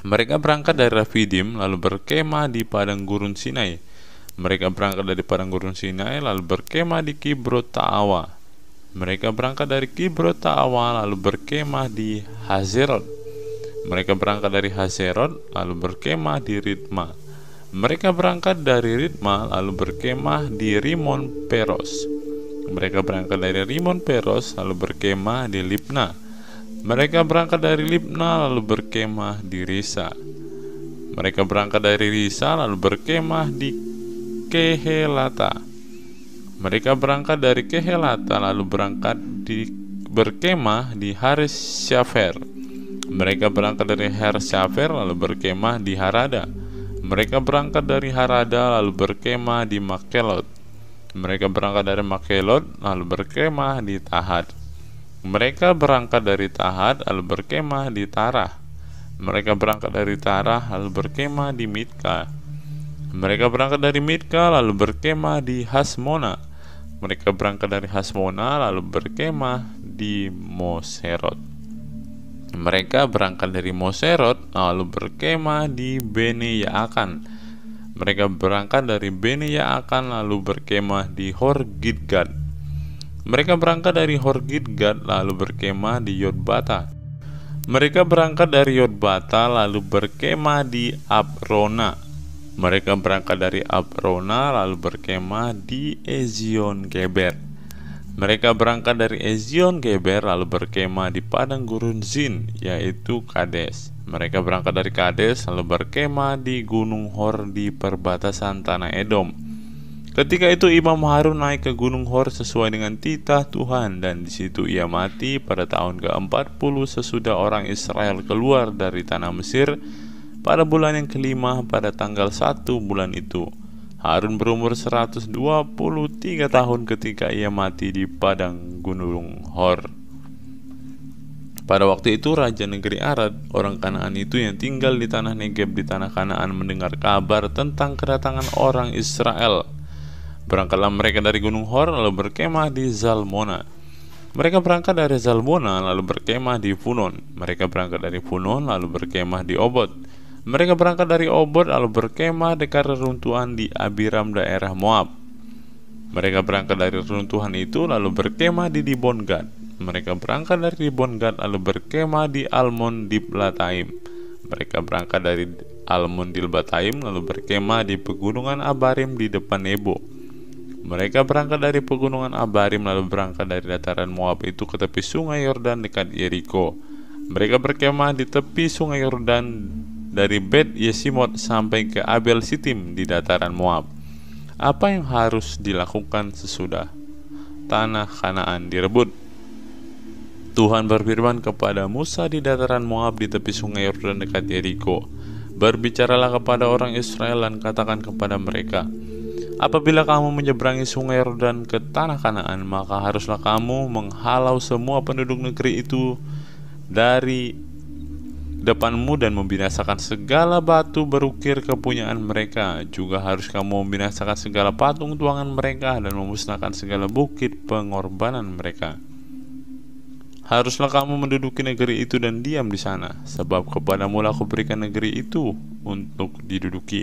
Mereka berangkat dari Rafidim lalu berkemah di padang gurun Sinai. Mereka berangkat dari padang gurun Sinai lalu berkemah di Kibrot Ta'awa. Mereka berangkat dari Kibrot Ta'awa lalu berkemah di Hazerot. Mereka berangkat dari Hazerot lalu berkemah di Ritma. Mereka berangkat dari Ritma lalu berkemah di Rimon Peros. Mereka berangkat dari Rimon Peros lalu berkemah di Libna. Mereka berangkat dari Libna lalu berkemah di Risa. Mereka berangkat dari Risa lalu berkemah di Kehelata. Mereka berangkat dari Kehelata lalu berkemah di Haris Syafer. Mereka berangkat dari Haris Syafer lalu berkemah di Harada. Mereka berangkat dari Harada lalu berkemah di Makelot. Mereka berangkat dari Makelot lalu berkemah di Tahat. Mereka berangkat dari Tahat lalu berkemah di Tarah. Mereka berangkat dari Tarah lalu berkemah di Mitka. Mereka berangkat dari Mitka lalu berkemah di Hasmona. Mereka berangkat dari Hasmona lalu berkemah di Moserot. Mereka berangkat dari Moserot lalu berkemah di Bene Yaakan. Mereka berangkat dari Bene Yaakan lalu berkemah di Horgidgad. Mereka berangkat dari Horgidgad lalu berkemah di Yotbata. Mereka berangkat dari Yotbata lalu berkemah di Abrona. Mereka berangkat dari Abrona lalu berkemah di Ezion Geber. Mereka berangkat dari Ezion Geber lalu berkemah di padang gurun Zin, yaitu Kades. Mereka berangkat dari Kades lalu berkemah di Gunung Hor di perbatasan tanah Edom. Ketika itu Imam Harun naik ke Gunung Hor sesuai dengan titah Tuhan, dan di situ ia mati pada tahun ke-40 sesudah orang Israel keluar dari tanah Mesir, pada bulan yang kelima pada tanggal 1 bulan itu. Harun berumur 123 tahun ketika ia mati di padang Gunung Hor. Pada waktu itu Raja negeri Arad, orang Kanaan itu yang tinggal di tanah Negeb di tanah Kanaan, mendengar kabar tentang kedatangan orang Israel. Berangkatlah mereka dari Gunung Hor lalu berkemah di Zalmona. Mereka berangkat dari Zalmona lalu berkemah di Punon. Mereka berangkat dari Punon lalu berkemah di Obot. Mereka berangkat dari Obot lalu berkemah dekat reruntuhan di Abiram daerah Moab. Mereka berangkat dari reruntuhan itu lalu berkemah di Dibon-Gad. Mereka berangkat dari Dibon-Gad lalu berkemah di Almon Diblatayim. Mereka berangkat dari Almon Diblatayim lalu berkemah di pegunungan Abarim di depan Nebo. Mereka berangkat dari pegunungan Abarim lalu berangkat dari dataran Moab itu ke tepi sungai Yordan dekat Yeriko. Mereka berkemah di tepi sungai Yordan dari Bet Yesimot sampai ke Abel Sitim di dataran Moab. Apa yang harus dilakukan sesudah tanah Kanaan direbut? Tuhan berfirman kepada Musa di dataran Moab di tepi sungai Yordan dekat Yeriko. Berbicaralah kepada orang Israel dan katakan kepada mereka, apabila kamu menyeberangi sungai Yordan ke tanah Kanaan, maka haruslah kamu menghalau semua penduduk negeri itu dari depanmu dan membinasakan segala batu berukir kepunyaan mereka. Juga harus kamu membinasakan segala patung tuangan mereka dan memusnahkan segala bukit pengorbanan mereka. Haruslah kamu menduduki negeri itu dan diam di sana, sebab kepadamu lah aku berikan negeri itu untuk diduduki.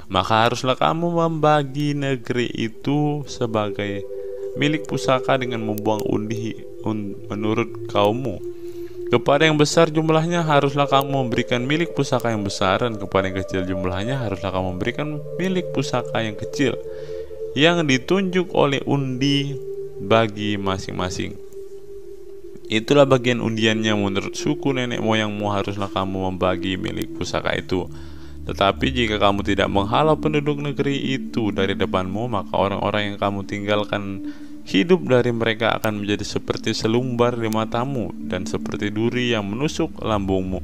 Maka haruslah kamu membagi negeri itu sebagai milik pusaka dengan membuang undi menurut kaummu. Kepada yang besar jumlahnya haruslah kamu memberikan milik pusaka yang besar, dan kepada yang kecil jumlahnya haruslah kamu memberikan milik pusaka yang kecil, yang ditunjuk oleh undi bagi masing-masing. Itulah bagian undiannya menurut suku nenek moyangmu, haruslah kamu membagi milik pusaka itu. Tetapi jika kamu tidak menghalau penduduk negeri itu dari depanmu, maka orang-orang yang kamu tinggalkan hidup dari mereka akan menjadi seperti selumbar di matamu dan seperti duri yang menusuk lambungmu.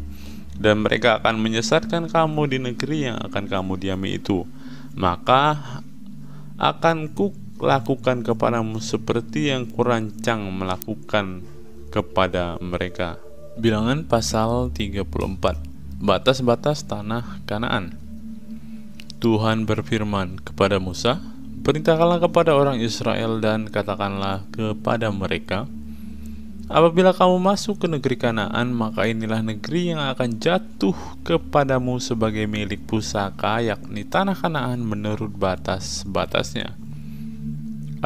Dan mereka akan menyesatkan kamu di negeri yang akan kamu diami itu. Maka akan kulakukan kepadamu seperti yang kurancang melakukan kepada mereka. Bilangan pasal 34. Batas-batas tanah Kanaan. Tuhan berfirman kepada Musa, Perintahkanlah kepada orang Israel dan katakanlah kepada mereka, apabila kamu masuk ke negeri Kanaan, maka inilah negeri yang akan jatuh kepadamu sebagai milik pusaka, yakni tanah Kanaan menurut batas-batasnya.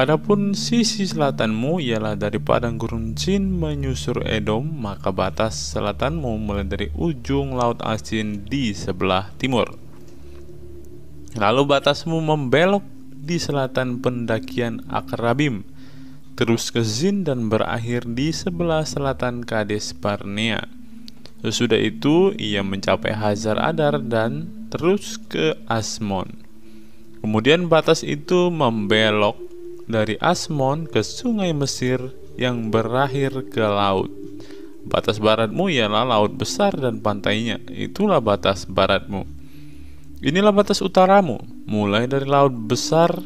Adapun sisi selatanmu ialah dari padang gurun Zin menyusur Edom, maka batas selatanmu mulai dari ujung laut Asin di sebelah timur. Lalu batasmu membelok di selatan pendakian Akrabim, terus ke Zin dan berakhir di sebelah selatan Kades Barnea. Sesudah itu ia mencapai Hazar Adar dan terus ke Asmon. Kemudian batas itu membelok dari Asmon ke sungai Mesir yang berakhir ke laut. Batas baratmu ialah laut besar dan pantainya, itulah batas baratmu. Inilah batas utaramu, mulai dari laut besar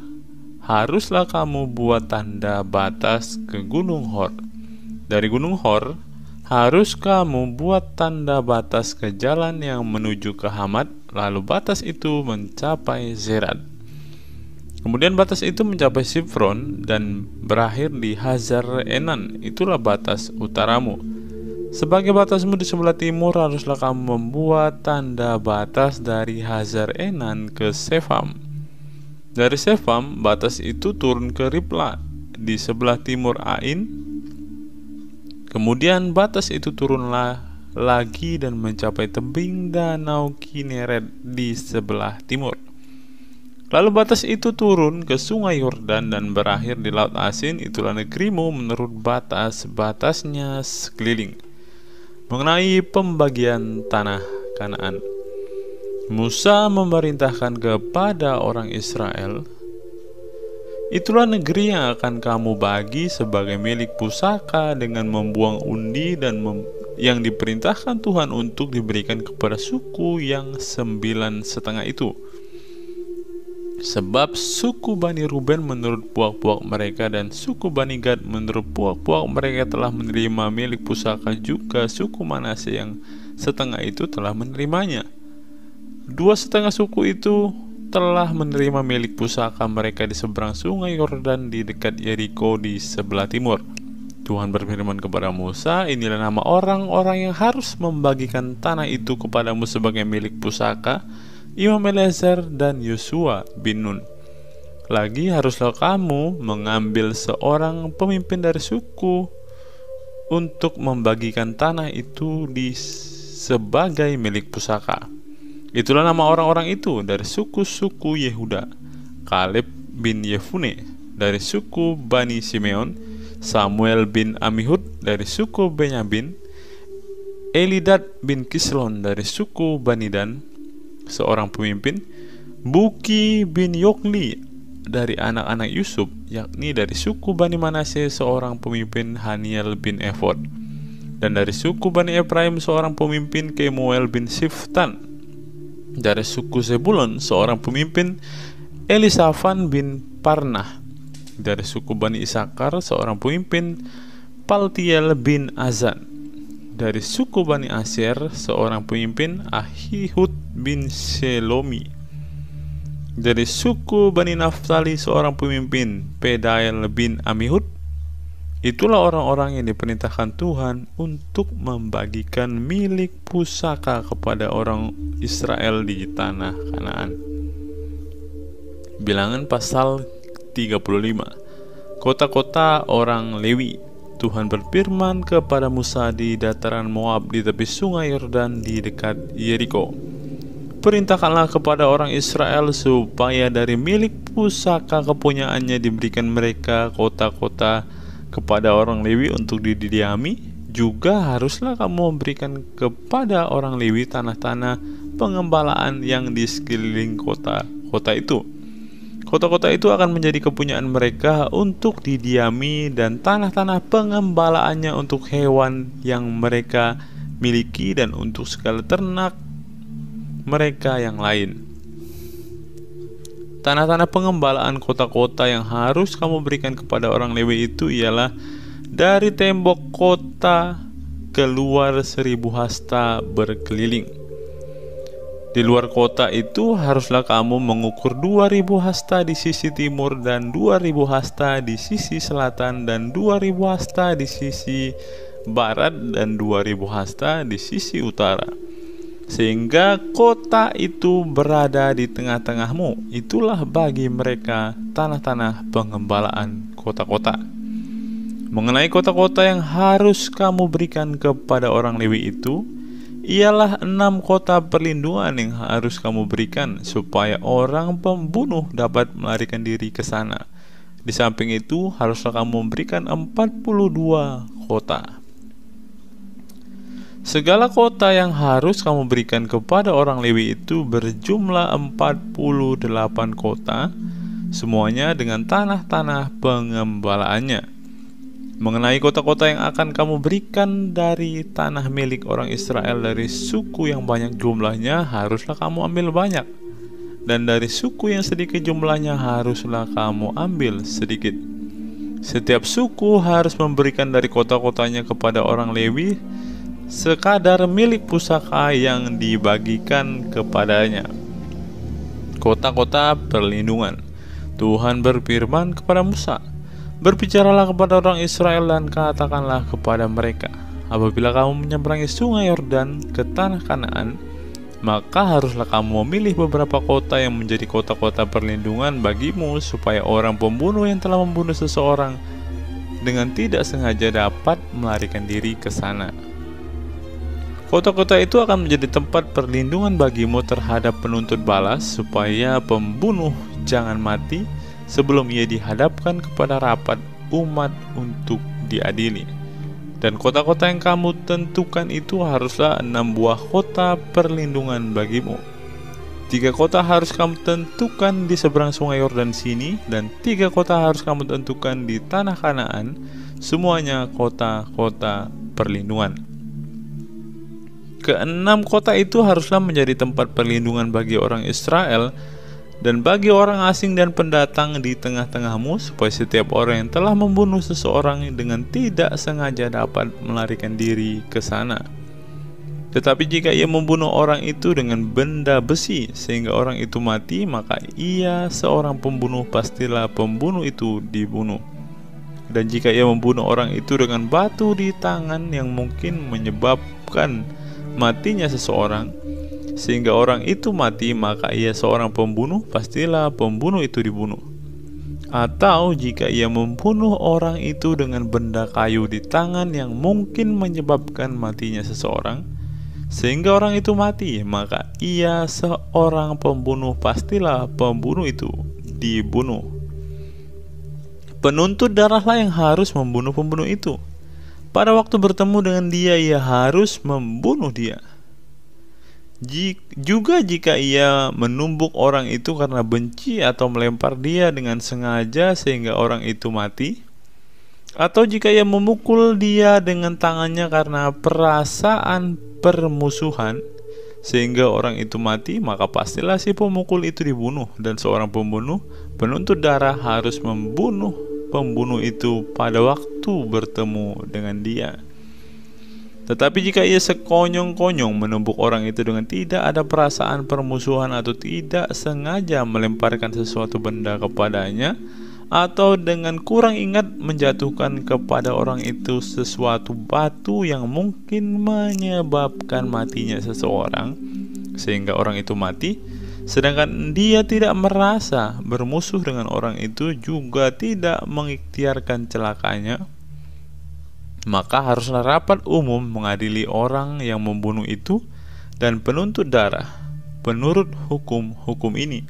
haruslah kamu buat tanda batas ke Gunung Hor. Dari Gunung Hor harus kamu buat tanda batas ke jalan yang menuju ke Hamat, lalu batas itu mencapai Zerat. Kemudian batas itu mencapai Sifron dan berakhir di Hazar Enan, itulah batas utaramu. Sebagai batasmu di sebelah timur haruslah kamu membuat tanda batas dari Hazar Enan ke Sefam. Dari Sefam, batas itu turun ke Ribla di sebelah timur Ain. Kemudian batas itu turunlah lagi dan mencapai tebing danau Kineret di sebelah timur. Lalu batas itu turun ke sungai Yordan dan berakhir di laut Asin, itulah negerimu menurut batas-batasnya sekeliling. Mengenai pembagian tanah Kanaan, Musa memerintahkan kepada orang Israel, itulah negeri yang akan kamu bagi sebagai milik pusaka dengan membuang undi dan yang diperintahkan Tuhan untuk diberikan kepada suku yang 9,5 itu. Sebab suku Bani Ruben menurut puak-puak mereka dan suku Bani Gad menurut puak-puak mereka telah menerima milik pusaka, juga suku Manase yang setengah itu telah menerimanya. 2,5 suku itu telah menerima milik pusaka mereka di seberang sungai Yordan di dekat Yeriko di sebelah timur. Tuhan berfirman kepada Musa, inilah nama orang-orang yang harus membagikan tanah itu kepadamu sebagai milik pusaka, Imam Eleazar dan Yosua bin Nun. Lagi haruslah kamu mengambil seorang pemimpin dari suku untuk membagikan tanah itu sebagai milik pusaka. Itulah nama orang-orang itu dari suku-suku Yehuda: Kaleb bin Yefune dari suku Bani Simeon, Samuel bin Amihud dari suku Benyamin, Elidad bin Kislon dari suku Bani Dan, seorang pemimpin, Buki bin Yokli dari anak-anak Yusuf, yakni dari suku Bani Manase seorang pemimpin, Haniel bin Efod, dan dari suku Bani Efraim seorang pemimpin, Kemuel bin Siftan, dari suku Zebulon seorang pemimpin, Elisafan bin Parnah, dari suku Bani Isakar seorang pemimpin, Paltiel bin Azan, dari suku Bani Aser seorang pemimpin, Ahihud bin Shelomi, dari suku Bani Naftali seorang pemimpin, Pedael bin Amihud. Itulah orang-orang yang diperintahkan Tuhan untuk membagikan milik pusaka kepada orang Israel di tanah Kanaan. Bilangan pasal 35. Kota-kota orang Lewi. Tuhan berfirman kepada Musa di dataran Moab di tepi sungai Yordan di dekat Yeriko, perintahkanlah kepada orang Israel supaya dari milik pusaka kepunyaannya diberikan mereka kota-kota kepada orang Lewi untuk didiami. Juga haruslah kamu memberikan kepada orang Lewi tanah-tanah pengembalaan yang di sekeliling kota-kota itu. Kota-kota itu akan menjadi kepunyaan mereka untuk didiami, dan tanah-tanah pengembalaannya untuk hewan yang mereka miliki dan untuk segala ternak mereka yang lain. Tanah-tanah pengembalaan kota-kota yang harus kamu berikan kepada orang Lewi itu ialah dari tembok kota keluar 1.000 hasta berkeliling. Di luar kota itu haruslah kamu mengukur 2000 hasta di sisi timur dan 2000 hasta di sisi selatan dan 2000 hasta di sisi barat dan 2000 hasta di sisi utara, sehingga kota itu berada di tengah-tengahmu. Itulah bagi mereka tanah-tanah pengembalaan kota-kota. Mengenai kota-kota yang harus kamu berikan kepada orang Lewi itu, ialah 6 kota perlindungan yang harus kamu berikan supaya orang pembunuh dapat melarikan diri ke sana. Di samping itu haruslah kamu memberikan 42 kota. Segala kota yang harus kamu berikan kepada orang Lewi itu berjumlah 48 kota, semuanya dengan tanah-tanah pengembalaannya. Mengenai kota-kota yang akan kamu berikan dari tanah milik orang Israel dari suku yang banyak jumlahnya, haruslah kamu ambil banyak, dan dari suku yang sedikit jumlahnya haruslah kamu ambil sedikit. Setiap suku harus memberikan dari kota-kotanya kepada orang Lewi sekadar milik pusaka yang dibagikan kepadanya. Kota-kota perlindungan. Tuhan berfirman kepada Musa, "Berbicaralah kepada orang Israel dan katakanlah kepada mereka, apabila kamu menyeberangi sungai Yordan ke tanah Kanaan, maka haruslah kamu memilih beberapa kota yang menjadi kota-kota perlindungan bagimu, supaya orang pembunuh yang telah membunuh seseorang dengan tidak sengaja dapat melarikan diri ke sana. Kota-kota itu akan menjadi tempat perlindungan bagimu terhadap penuntut balas, supaya pembunuh jangan mati sebelum ia dihadapkan kepada rapat umat untuk diadili. Dan kota-kota yang kamu tentukan itu haruslah 6 buah kota perlindungan bagimu. 3 kota harus kamu tentukan di seberang sungai Yordan sini, dan 3 kota harus kamu tentukan di tanah Kanaan, semuanya kota-kota perlindungan. Ke-6 kota itu haruslah menjadi tempat perlindungan bagi orang Israel dan bagi orang asing dan pendatang di tengah-tengahmu, supaya setiap orang yang telah membunuh seseorang dengan tidak sengaja dapat melarikan diri ke sana. Tetapi jika ia membunuh orang itu dengan benda besi sehingga orang itu mati, maka ia seorang pembunuh, pastilah pembunuh itu dibunuh. Dan jika ia membunuh orang itu dengan batu di tangan yang mungkin menyebabkan matinya seseorang sehingga orang itu mati, maka ia seorang pembunuh, pastilah pembunuh itu dibunuh. Atau jika ia membunuh orang itu dengan benda kayu di tangan yang mungkin menyebabkan matinya seseorang sehingga orang itu mati, maka ia seorang pembunuh, pastilah pembunuh itu dibunuh. Penuntut darahlah yang harus membunuh pembunuh itu. Pada waktu bertemu dengan dia, ia harus membunuh dia. Juga jika ia menumbuk orang itu karena benci atau melempar dia dengan sengaja sehingga orang itu mati, atau jika ia memukul dia dengan tangannya karena perasaan permusuhan sehingga orang itu mati, maka pastilah si pemukul itu dibunuh. Dan seorang pembunuh, penuntut darah, harus membunuh pembunuh itu pada waktu bertemu dengan dia. Tetapi jika ia sekonyong-konyong menumbuk orang itu dengan tidak ada perasaan permusuhan atau tidak sengaja melemparkan sesuatu benda kepadanya, atau dengan kurang ingat menjatuhkan kepada orang itu sesuatu batu yang mungkin menyebabkan matinya seseorang sehingga orang itu mati, sedangkan dia tidak merasa bermusuh dengan orang itu, juga tidak mengikhtiarkan celakanya, maka haruslah rapat umum mengadili orang yang membunuh itu dan penuntut darah menurut hukum ini.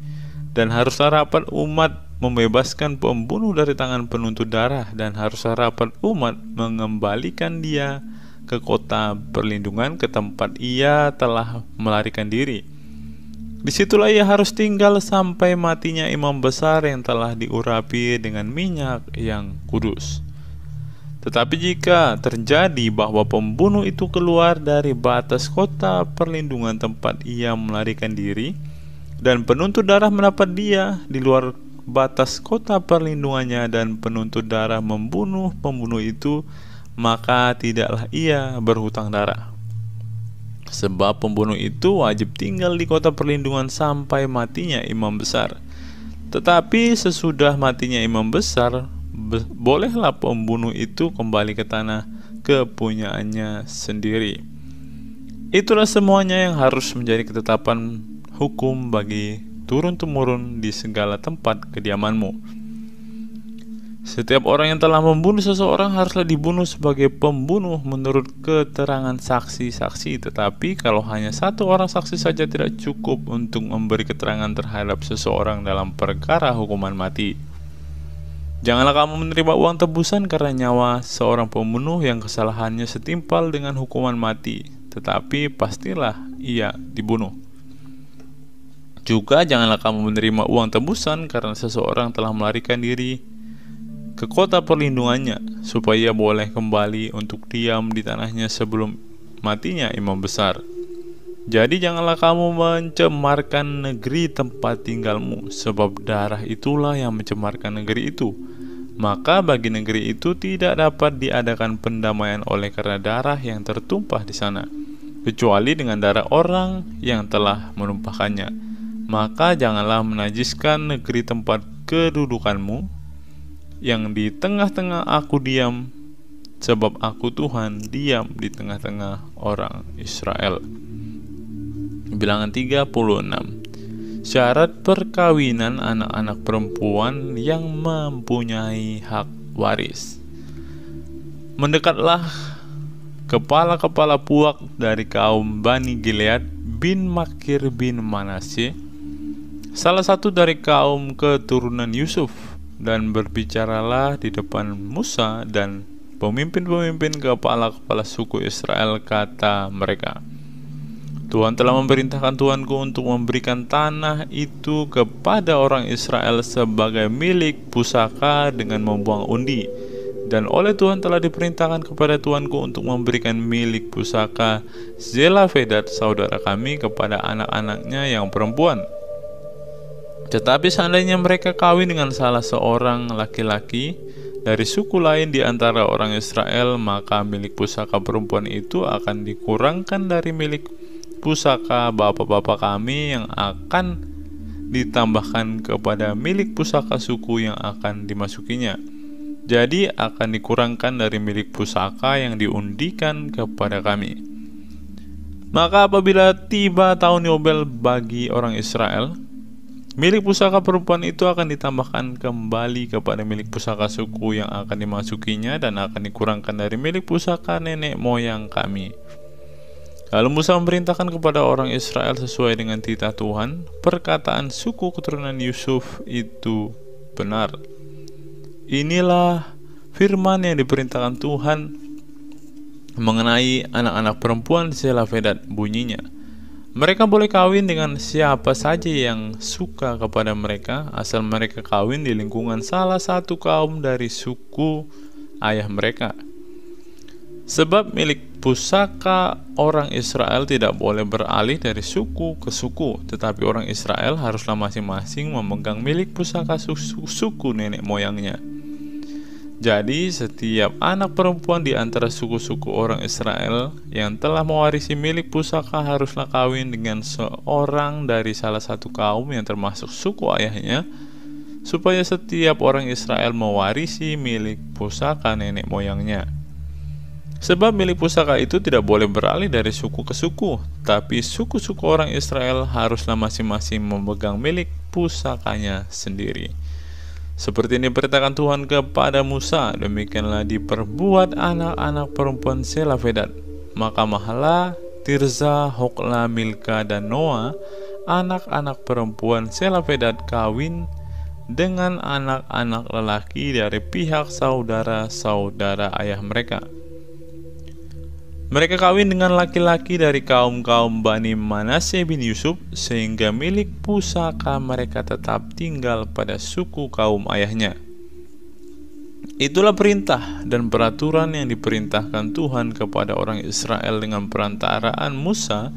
Dan haruslah rapat umat membebaskan pembunuh dari tangan penuntut darah, dan haruslah rapat umat mengembalikan dia ke kota perlindungan, ke tempat ia telah melarikan diri. Disitulah ia harus tinggal sampai matinya imam besar yang telah diurapi dengan minyak yang kudus. Tetapi jika terjadi bahwa pembunuh itu keluar dari batas kota perlindungan tempat ia melarikan diri, dan penuntut darah mendapat dia di luar batas kota perlindungannya, dan penuntut darah membunuh pembunuh itu, maka tidaklah ia berhutang darah. sebab pembunuh itu wajib tinggal di kota perlindungan sampai matinya imam besar. Tetapi sesudah matinya imam besar, bolehlah pembunuh itu kembali ke tanah kepunyaannya sendiri. Itulah semuanya yang harus menjadi ketetapan hukum bagi turun-temurun di segala tempat kediamanmu. Setiap orang yang telah membunuh seseorang haruslah dibunuh sebagai pembunuh menurut keterangan saksi-saksi. Tetapi kalau hanya satu orang saksi saja tidak cukup untuk memberi keterangan terhadap seseorang dalam perkara hukuman mati. Janganlah kamu menerima uang tebusan karena nyawa seorang pembunuh yang kesalahannya setimpal dengan hukuman mati, tetapi pastilah ia dibunuh. Juga janganlah kamu menerima uang tebusan karena seseorang telah melarikan diri ke kota perlindungannya, supaya boleh kembali untuk diam di tanahnya sebelum matinya imam besar. Jadi janganlah kamu mencemarkan negeri tempat tinggalmu, sebab darah itulah yang mencemarkan negeri itu. Maka bagi negeri itu tidak dapat diadakan pendamaian oleh karena darah yang tertumpah di sana, kecuali dengan darah orang yang telah menumpahkannya. Maka janganlah menajiskan negeri tempat kedudukanmu, yang di tengah-tengah aku diam, sebab aku Tuhan diam di tengah-tengah orang Israel. Bilangan 36. Syarat perkawinan anak-anak perempuan yang mempunyai hak waris. Mendekatlah kepala-kepala puak dari kaum Bani Gilead bin Makir bin Manasye, salah satu dari kaum keturunan Yusuf, dan berbicaralah di depan Musa dan pemimpin-pemimpin kepala-kepala suku Israel, kata mereka, Tuhan telah memerintahkan tuanku untuk memberikan tanah itu kepada orang Israel sebagai milik pusaka dengan membuang undi. Dan oleh Tuhan telah diperintahkan kepada tuanku untuk memberikan milik pusaka Zelafedat saudara kami kepada anak-anaknya yang perempuan. Tetapi seandainya mereka kawin dengan salah seorang laki-laki dari suku lain di antara orang Israel, maka milik pusaka perempuan itu akan dikurangkan dari milik pusaka bapak-bapak kami yang akan ditambahkan kepada milik pusaka suku yang akan dimasukinya. Jadi akan dikurangkan dari milik pusaka yang diundikan kepada kami. Maka apabila tiba tahun Yobel bagi orang Israel, milik pusaka perempuan itu akan ditambahkan kembali kepada milik pusaka suku yang akan dimasukinya dan akan dikurangkan dari milik pusaka nenek moyang kami. Lalu Musa memerintahkan kepada orang Israel sesuai dengan titah Tuhan, perkataan suku keturunan Yusuf itu benar. Inilah firman yang diperintahkan Tuhan mengenai anak-anak perempuan Zelafedat, bunyinya, mereka boleh kawin dengan siapa saja yang suka kepada mereka, asal mereka kawin di lingkungan salah satu kaum dari suku ayah mereka. Sebab milik pusaka orang Israel tidak boleh beralih dari suku ke suku, tetapi orang Israel haruslah masing-masing memegang milik pusaka suku nenek moyangnya. Jadi setiap anak perempuan di antara suku-suku orang Israel yang telah mewarisi milik pusaka haruslah kawin dengan seorang dari salah satu kaum yang termasuk suku ayahnya, supaya setiap orang Israel mewarisi milik pusaka nenek moyangnya. Sebab milik pusaka itu tidak boleh beralih dari suku ke suku, tapi suku-suku orang Israel haruslah masing-masing memegang milik pusakanya sendiri. Seperti ini diperintahkan Tuhan kepada Musa, demikianlah diperbuat anak-anak perempuan Zelafedat. Maka Mahala, Tirza, Hokla, Milka, dan Noah, anak-anak perempuan Zelafedat kawin dengan anak-anak lelaki dari pihak saudara-saudara ayah mereka. Mereka kawin dengan laki-laki dari kaum-kaum Bani Manasye bin Yusuf, sehingga milik pusaka mereka tetap tinggal pada suku kaum ayahnya. Itulah perintah dan peraturan yang diperintahkan Tuhan kepada orang Israel dengan perantaraan Musa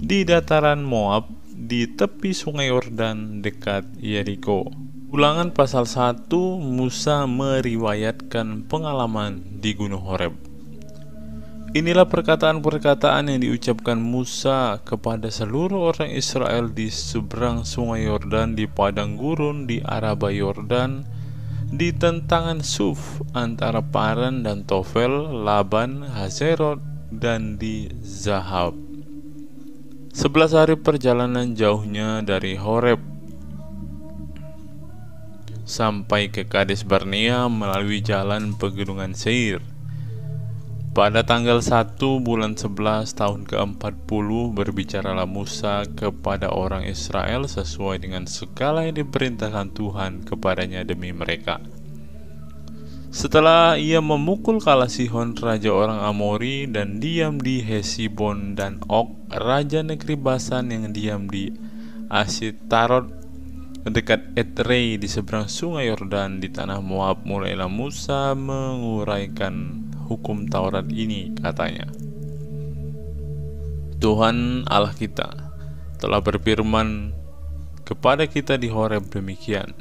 di dataran Moab di tepi sungai Yordan dekat Yeriko. Ulangan pasal 1, Musa meriwayatkan pengalaman di Gunung Horeb. Inilah perkataan-perkataan yang diucapkan Musa kepada seluruh orang Israel di seberang sungai Yordan, di padang gurun, di Araba Yordan, di tentangan Suf antara Paran dan Tofel, Laban, Hazerot, dan di Zahab. 11 hari perjalanan jauhnya dari Horeb sampai ke Kades Barnea melalui jalan pegunungan Seir. Pada tanggal 1 bulan 11 tahun ke-40 berbicaralah Musa kepada orang Israel sesuai dengan segala yang diperintahkan Tuhan kepadanya demi mereka. Setelah ia memukul kala Sihon raja orang Amori dan diam di Hesibon, dan Og raja negeri Basan yang diam di Asitarot dekat Edrei di seberang sungai Yordan di tanah Moab, mulailah Musa menguraikan hukum Taurat ini, katanya. Tuhan Allah kita telah berfirman kepada kita di Horeb demikian: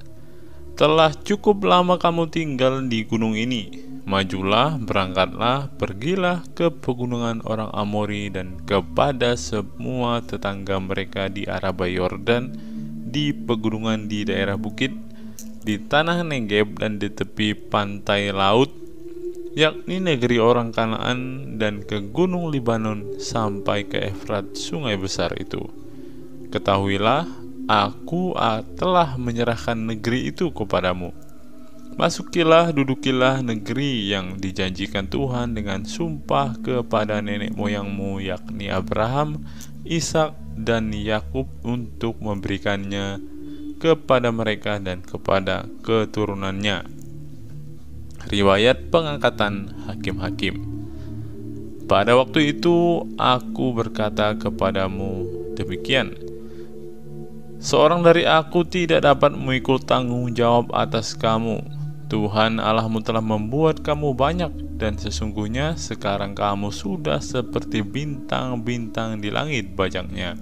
telah cukup lama kamu tinggal di gunung ini. Majulah, berangkatlah, pergilah ke pegunungan orang Amori dan kepada semua tetangga mereka di Araba Yordan, di pegunungan di daerah bukit, di tanah Negeb dan di tepi pantai laut, yakni negeri orang Kanaan, dan ke gunung Libanon sampai ke Efrat, sungai besar itu. Ketahuilah, aku telah menyerahkan negeri itu kepadamu. Masukilah, dudukilah negeri yang dijanjikan Tuhan dengan sumpah kepada nenek moyangmu, yakni Abraham, Ishak, dan Yakub, untuk memberikannya kepada mereka dan kepada keturunannya. Riwayat pengangkatan hakim-hakim. Pada waktu itu aku berkata kepadamu demikian: seorang dari aku tidak dapat memikul tanggung jawab atas kamu. Tuhan Allahmu telah membuat kamu banyak, dan sesungguhnya sekarang kamu sudah seperti bintang-bintang di langit banyaknya.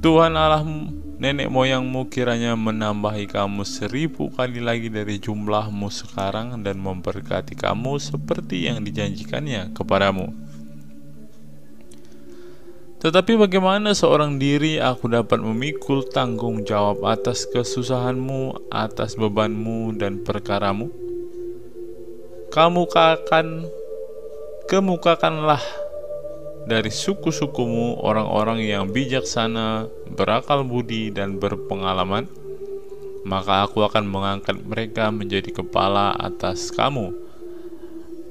Tuhan Allahmu nenek moyangmu kiranya menambahi kamu 1000 kali lagi dari jumlahmu sekarang, dan memberkati kamu seperti yang dijanjikannya kepadamu. Tetapi bagaimana seorang diri aku dapat memikul tanggung jawab atas kesusahanmu, atas bebanmu dan perkaramu? Kemukakanlah dari suku-sukumu orang-orang yang bijaksana, berakal budi, dan berpengalaman, maka aku akan mengangkat mereka menjadi kepala atas kamu.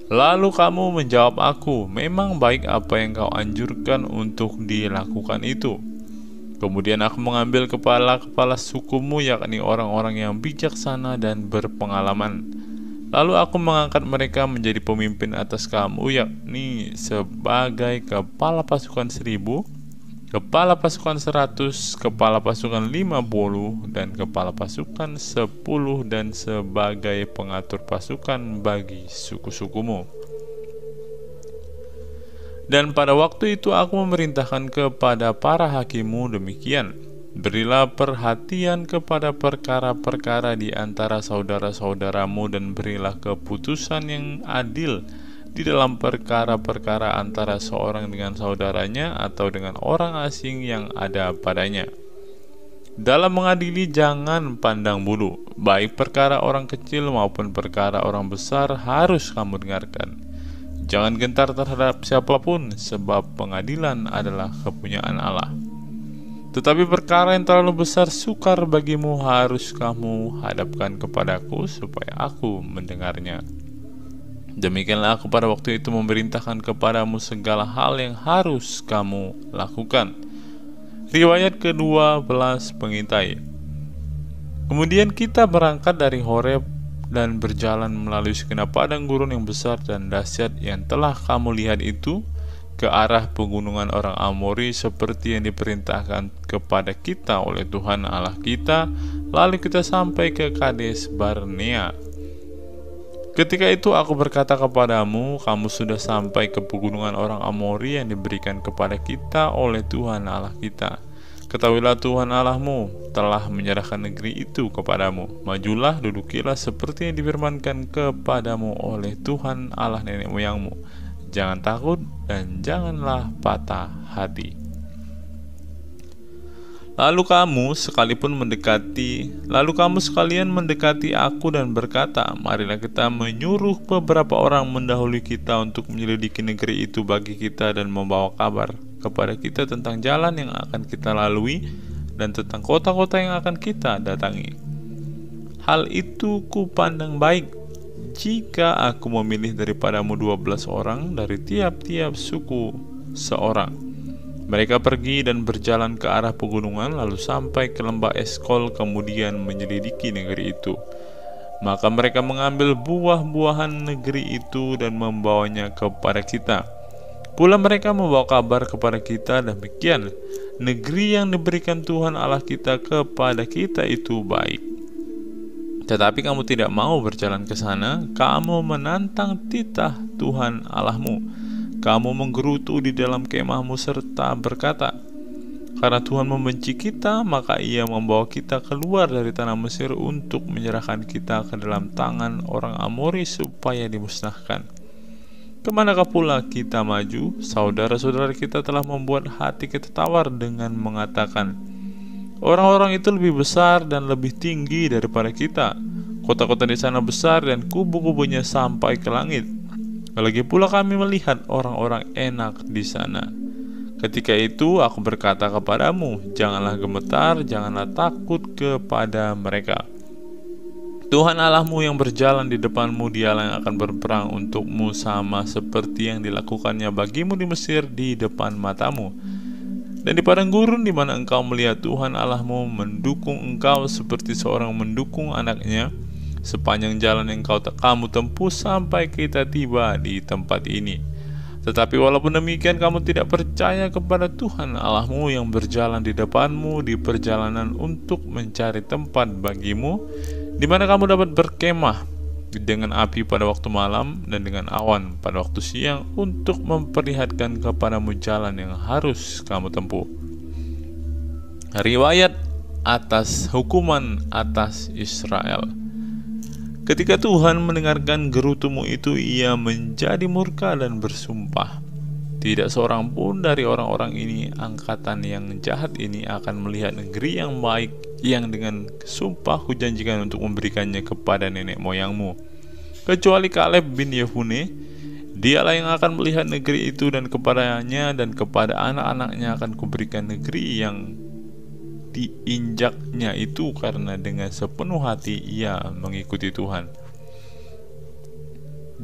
Lalu kamu menjawab aku, memang baik apa yang kau anjurkan untuk dilakukan itu. Kemudian aku mengambil kepala-kepala sukumu, yakni orang-orang yang bijaksana dan berpengalaman. Lalu aku mengangkat mereka menjadi pemimpin atas kamu, yakni sebagai kepala pasukan 1000, kepala pasukan 100, kepala pasukan 50, dan kepala pasukan 10, dan sebagai pengatur pasukan bagi suku-sukumu. Dan pada waktu itu aku memerintahkan kepada para hakimmu demikian: berilah perhatian kepada perkara-perkara di antara saudara-saudaramu, dan berilah keputusan yang adil di dalam perkara-perkara antara seorang dengan saudaranya atau dengan orang asing yang ada padanya. Dalam mengadili jangan pandang bulu, baik perkara orang kecil maupun perkara orang besar harus kamu dengarkan. Jangan gentar terhadap siapapun, sebab pengadilan adalah kepunyaan Allah. Tetapi perkara yang terlalu besar sukar bagimu harus kamu hadapkan kepadaku supaya aku mendengarnya. Demikianlah aku pada waktu itu memerintahkan kepadamu segala hal yang harus kamu lakukan. Riwayat ke-12 pengintai. Kemudian kita berangkat dari Horeb dan berjalan melalui segenap padang gurun yang besar dan dahsyat yang telah kamu lihat itu, ke arah pegunungan orang Amori seperti yang diperintahkan kepada kita oleh Tuhan Allah kita. Lalu kita sampai ke Kades Barnea. Ketika itu aku berkata kepadamu, kamu sudah sampai ke pegunungan orang Amori yang diberikan kepada kita oleh Tuhan Allah kita. Ketahuilah Tuhan Allahmu telah menyerahkan negeri itu kepadamu. Majulah, dudukilah seperti yang difirmankan kepadamu oleh Tuhan Allah nenek moyangmu. Jangan takut dan janganlah patah hati. Lalu kamu sekalian mendekati aku dan berkata, marilah kita menyuruh beberapa orang mendahului kita untuk menyelidiki negeri itu bagi kita dan membawa kabar kepada kita tentang jalan yang akan kita lalui dan tentang kota-kota yang akan kita datangi. Hal itu kupandang baik jika aku memilih daripadamu 12 orang dari tiap-tiap suku seorang. Mereka pergi dan berjalan ke arah pegunungan, lalu sampai ke lembah Eskol, kemudian menyelidiki negeri itu. Maka mereka mengambil buah-buahan negeri itu dan membawanya kepada kita. Pula mereka membawa kabar kepada kita, demikian, negeri yang diberikan Tuhan Allah kita kepada kita itu baik. Tetapi kamu tidak mau berjalan ke sana, kamu menantang titah Tuhan Allahmu. Kamu menggerutu di dalam kemahmu serta berkata, karena Tuhan membenci kita, maka Ia membawa kita keluar dari tanah Mesir untuk menyerahkan kita ke dalam tangan orang Amori supaya dimusnahkan. Kemanakah pula kita maju? Saudara-saudara kita telah membuat hati kita tawar dengan mengatakan, orang-orang itu lebih besar dan lebih tinggi daripada kita. Kota-kota di sana besar dan kubu-kubunya sampai ke langit. Lagi pula kami melihat orang-orang enak di sana. Ketika itu aku berkata kepadamu, janganlah gemetar, janganlah takut kepada mereka. Tuhan Allahmu yang berjalan di depanmu, Dialah yang akan berperang untukmu sama seperti yang dilakukannya bagimu di Mesir di depan matamu. Dan di padang gurun di mana engkau melihat Tuhan Allahmu mendukung engkau seperti seorang mendukung anaknya, sepanjang jalan yang kamu tempuh sampai kita tiba di tempat ini. Tetapi walaupun demikian kamu tidak percaya kepada Tuhan Allahmu yang berjalan di depanmu di perjalanan untuk mencari tempat bagimu, di mana kamu dapat berkemah dengan api pada waktu malam dan dengan awan pada waktu siang untuk memperlihatkan kepadamu jalan yang harus kamu tempuh. Riwayat atas hukuman atas Israel. Ketika Tuhan mendengarkan gerutumu itu, Ia menjadi murka dan bersumpah, tidak seorang pun dari orang-orang ini, angkatan yang jahat ini, akan melihat negeri yang baik yang dengan sumpah kujanjikan untuk memberikannya kepada nenek moyangmu, kecuali Kaleb bin Yefune. Dialah yang akan melihat negeri itu, dan kepadanya dan kepada anak-anaknya akan kuberikan negeri yang diinjaknya itu, karena dengan sepenuh hati ia mengikuti Tuhan.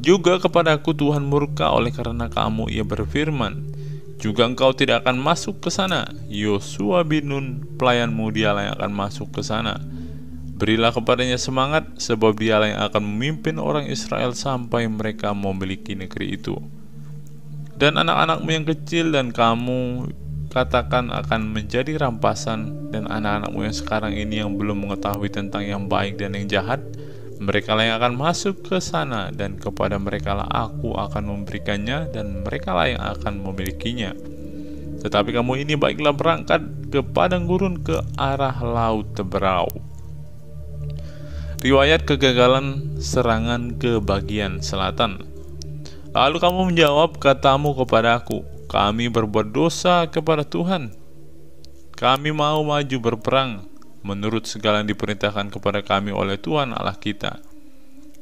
Juga kepadaku Tuhan murka oleh karena kamu, Ia berfirman, juga engkau tidak akan masuk ke sana. Yosua bin Nun pelayanmu, dialah yang akan masuk ke sana. Berilah kepadanya semangat, sebab dialah yang akan memimpin orang Israel sampai mereka memiliki negeri itu. Dan anak-anakmu yang kecil dan kamu katakan akan menjadi rampasan, dan anak-anakmu yang sekarang ini yang belum mengetahui tentang yang baik dan yang jahat, mereka lah yang akan masuk ke sana, dan kepada mereka lah aku akan memberikannya, dan mereka lah yang akan memilikinya. Tetapi kamu ini baiklah berangkat ke padang gurun ke arah laut Teberau. Riwayat kegagalan serangan ke bagian selatan. Lalu kamu menjawab, katamu kepadaku, kami berbuat dosa kepada Tuhan. Kami mau maju berperang menurut segala yang diperintahkan kepada kami oleh Tuhan Allah kita.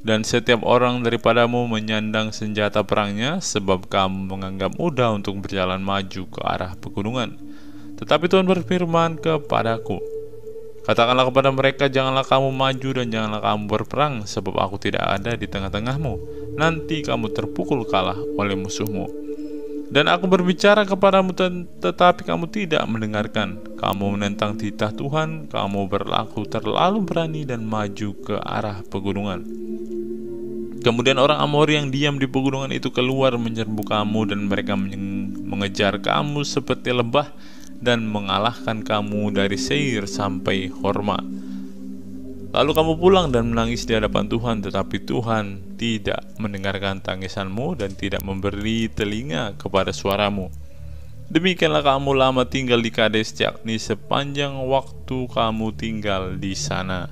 Dan setiap orang daripadamu menyandang senjata perangnya, sebab kamu menganggap mudah untuk berjalan maju ke arah pegunungan. Tetapi Tuhan berfirman kepadaku, katakanlah kepada mereka, janganlah kamu maju dan janganlah kamu berperang, sebab aku tidak ada di tengah-tengahmu. Nanti kamu terpukul kalah oleh musuhmu. Dan aku berbicara kepadamu, tetapi kamu tidak mendengarkan. Kamu menentang titah Tuhan, kamu berlaku terlalu berani dan maju ke arah pegunungan. Kemudian orang Amori yang diam di pegunungan itu keluar menyerbu kamu, dan mereka mengejar kamu seperti lebah dan mengalahkan kamu dari Seir sampai Horma. Lalu kamu pulang dan menangis di hadapan Tuhan, tetapi Tuhan tidak mendengarkan tangisanmu dan tidak memberi telinga kepada suaramu. Demikianlah kamu lama tinggal di Kades, yakni sepanjang waktu kamu tinggal di sana.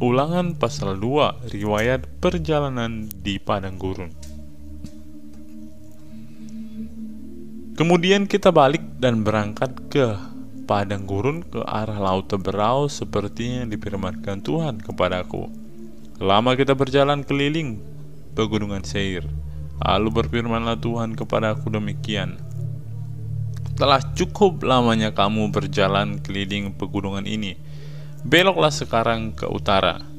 Ulangan pasal 2, riwayat perjalanan di padang gurun. Kemudian kita balik dan berangkat ke padang gurun ke arah laut Teberau seperti yang difirmankan Tuhan kepadaku. Lama kita berjalan keliling pegunungan Seir. Lalu berfirmanlah Tuhan kepadaku demikian: telah cukup lamanya kamu berjalan keliling pegunungan ini. Beloklah sekarang ke utara.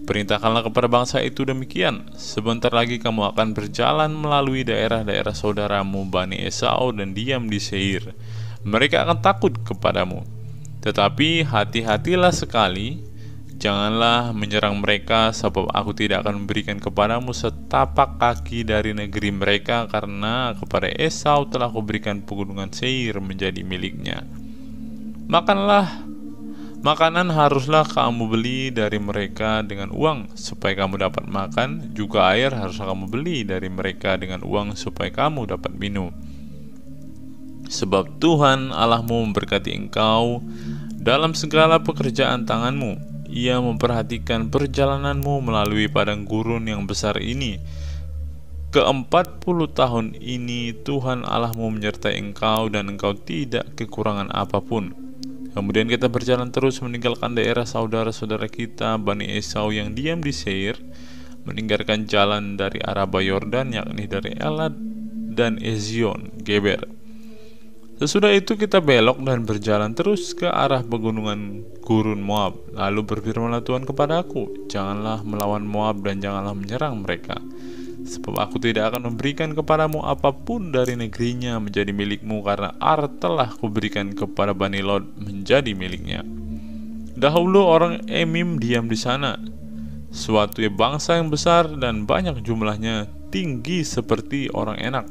Perintahkanlah kepada bangsa itu demikian: sebentar lagi kamu akan berjalan melalui daerah-daerah saudaramu Bani Esau dan diam di Seir. Mereka akan takut kepadamu. Tetapi hati-hatilah sekali, janganlah menyerang mereka, sebab aku tidak akan memberikan kepadamu setapak kaki dari negeri mereka, karena kepada Esau telah kuberikan pegunungan Seir menjadi miliknya. Makanan haruslah kamu beli dari mereka dengan uang, supaya kamu dapat makan, juga air haruslah kamu beli dari mereka dengan uang, supaya kamu dapat minum. Sebab Tuhan Allahmu memberkati engkau dalam segala pekerjaan tanganmu. Ia memperhatikan perjalananmu melalui padang gurun yang besar ini. Ke-40 tahun ini Tuhan Allahmu menyertai engkau, dan engkau tidak kekurangan apapun. Kemudian kita berjalan terus meninggalkan daerah saudara-saudara kita Bani Esau yang diam di Seir, meninggalkan jalan dari Araba Yordan, yakni dari Elad dan Ezion Geber. Sesudah itu kita belok dan berjalan terus ke arah pegunungan gurun Moab. Lalu berfirmanlah Tuhan kepadaku: janganlah melawan Moab dan janganlah menyerang mereka, sebab aku tidak akan memberikan kepadamu apapun dari negerinya menjadi milikmu, karena Ar telah kuberikan kepada Bani Lot menjadi miliknya. Dahulu orang Emim diam di sana, suatu bangsa yang besar dan banyak jumlahnya, tinggi seperti orang Enak.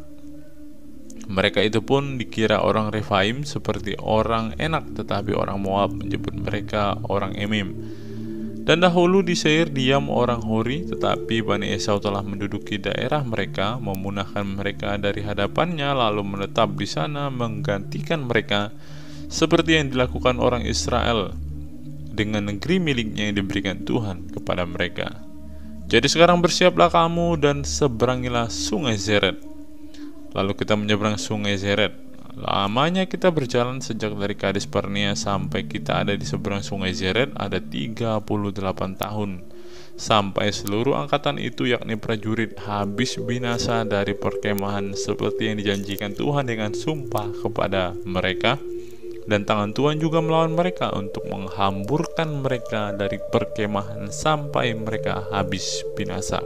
Mereka itu pun dikira orang Refaim seperti orang Enak, tetapi orang Moab menyebut mereka orang Emim. Dan dahulu di Seir diam orang Hori, tetapi Bani Esau telah menduduki daerah mereka, memunahkan mereka dari hadapannya, lalu menetap di sana menggantikan mereka, seperti yang dilakukan orang Israel dengan negeri miliknya yang diberikan Tuhan kepada mereka. Jadi sekarang bersiaplah kamu dan seberangilah sungai Zered. Lalu kita menyeberang sungai Zered. Lamanya kita berjalan sejak dari Kades Barnea sampai kita ada di seberang sungai Zered ada 38 tahun, sampai seluruh angkatan itu, yakni prajurit, habis binasa dari perkemahan seperti yang dijanjikan Tuhan dengan sumpah kepada mereka. Dan tangan Tuhan juga melawan mereka untuk menghamburkan mereka dari perkemahan sampai mereka habis binasa.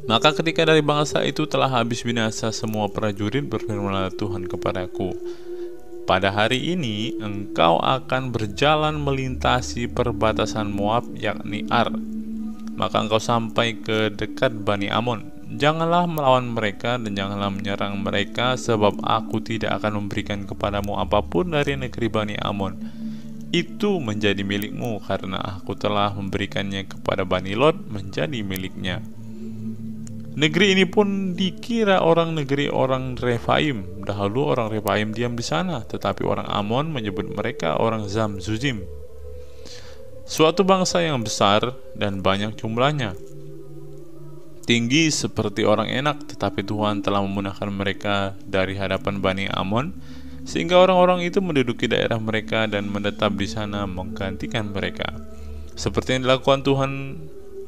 Maka ketika dari bangsa itu telah habis binasa semua prajurit, berfirmanlah Tuhan kepadaku: pada hari ini engkau akan berjalan melintasi perbatasan Moab, yakni Ar. Maka engkau sampai ke dekat Bani Amon. Janganlah melawan mereka dan janganlah menyerang mereka, sebab aku tidak akan memberikan kepadamu apapun dari negeri Bani Amon. Itu menjadi milikmu, karena aku telah memberikannya kepada Bani Lot menjadi miliknya. Negeri ini pun dikira orang negeri orang Refaim. Dahulu orang Refaim diam di sana, tetapi orang Amon menyebut mereka orang Zamzuzim. Suatu bangsa yang besar dan banyak jumlahnya, tinggi seperti orang Enak, tetapi Tuhan telah memunahkan mereka dari hadapan Bani Amon, sehingga orang-orang itu menduduki daerah mereka dan menetap di sana menggantikan mereka, seperti yang dilakukan Tuhan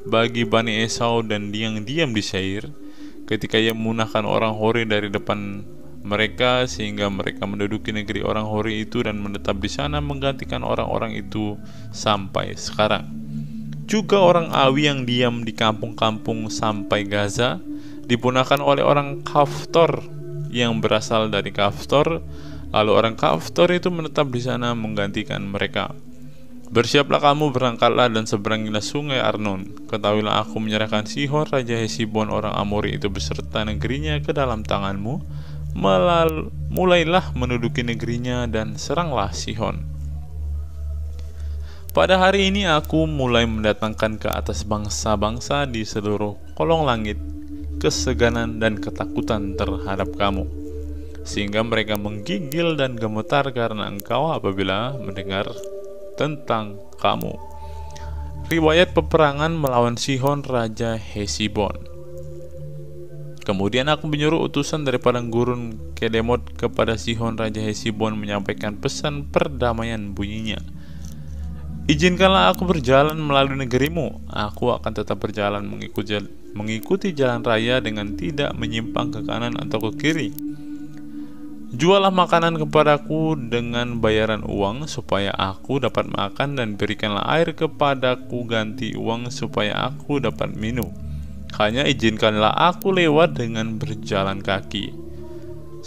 bagi Bani Esau dan yang diam di Seir, ketika ia memunahkan orang Hori dari depan mereka, sehingga mereka menduduki negeri orang Hori itu dan menetap di sana menggantikan orang-orang itu sampai sekarang. Juga orang Awi yang diam di kampung-kampung sampai Gaza dipunahkan oleh orang Kaftor yang berasal dari Kaftor, lalu orang Kaftor itu menetap di sana menggantikan mereka. Bersiaplah kamu, berangkatlah dan seberangilah sungai Arnon. Ketahuilah aku menyerahkan Sihon raja Hesibon orang Amori itu beserta negerinya ke dalam tanganmu. Mulailah menduduki negerinya dan seranglah Sihon. Pada hari ini aku mulai mendatangkan ke atas bangsa-bangsa di seluruh kolong langit keseganan dan ketakutan terhadap kamu, sehingga mereka menggigil dan gemetar karena engkau apabila mendengar tentang kamu. Riwayat peperangan melawan Sihon raja Hesibon. Kemudian aku menyuruh utusan dari padang gurun Kedemot kepada Sihon Raja Hesibon menyampaikan pesan perdamaian bunyinya. Izinkanlah aku berjalan melalui negerimu. Aku akan tetap berjalan mengikuti jalan raya dengan tidak menyimpang ke kanan atau ke kiri. Jualah makanan kepadaku dengan bayaran uang supaya aku dapat makan, dan berikanlah air kepadaku ganti uang supaya aku dapat minum. Hanya izinkanlah aku lewat dengan berjalan kaki,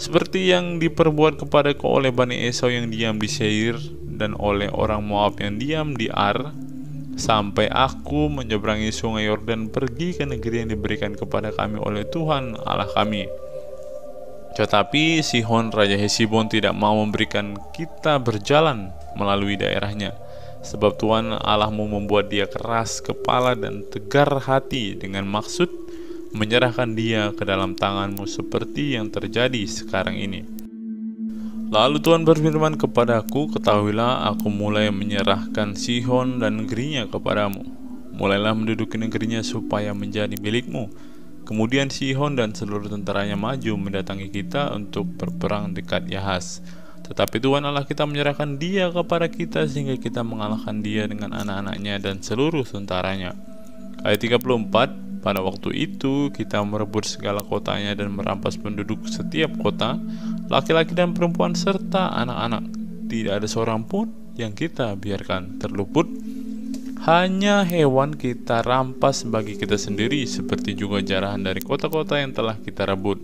seperti yang diperbuat kepadaku oleh Bani Esau yang diam di Seir dan oleh orang Moab yang diam di Ar, sampai aku menyeberangi sungai Yordan pergi ke negeri yang diberikan kepada kami oleh Tuhan Allah kami. Tetapi Sihon Raja Hesibon tidak mau memberikan kita berjalan melalui daerahnya, sebab Tuhan Allahmu membuat dia keras kepala dan tegar hati dengan maksud menyerahkan dia ke dalam tanganmu seperti yang terjadi sekarang ini. Lalu Tuhan berfirman kepadaku, ketahuilah aku mulai menyerahkan Sihon dan negerinya kepadamu. Mulailah menduduki negerinya supaya menjadi milikmu. Kemudian Sihon dan seluruh tentaranya maju mendatangi kita untuk berperang dekat Yahas. Tetapi Tuhan Allah kita menyerahkan dia kepada kita sehingga kita mengalahkan dia dengan anak-anaknya dan seluruh tentaranya. Ayat 34, pada waktu itu kita merebut segala kotanya dan merampas penduduk setiap kota, laki-laki dan perempuan serta anak-anak. Tidak ada seorang pun yang kita biarkan terluput. Hanya hewan kita rampas bagi kita sendiri, seperti juga jarahan dari kota-kota yang telah kita rebut.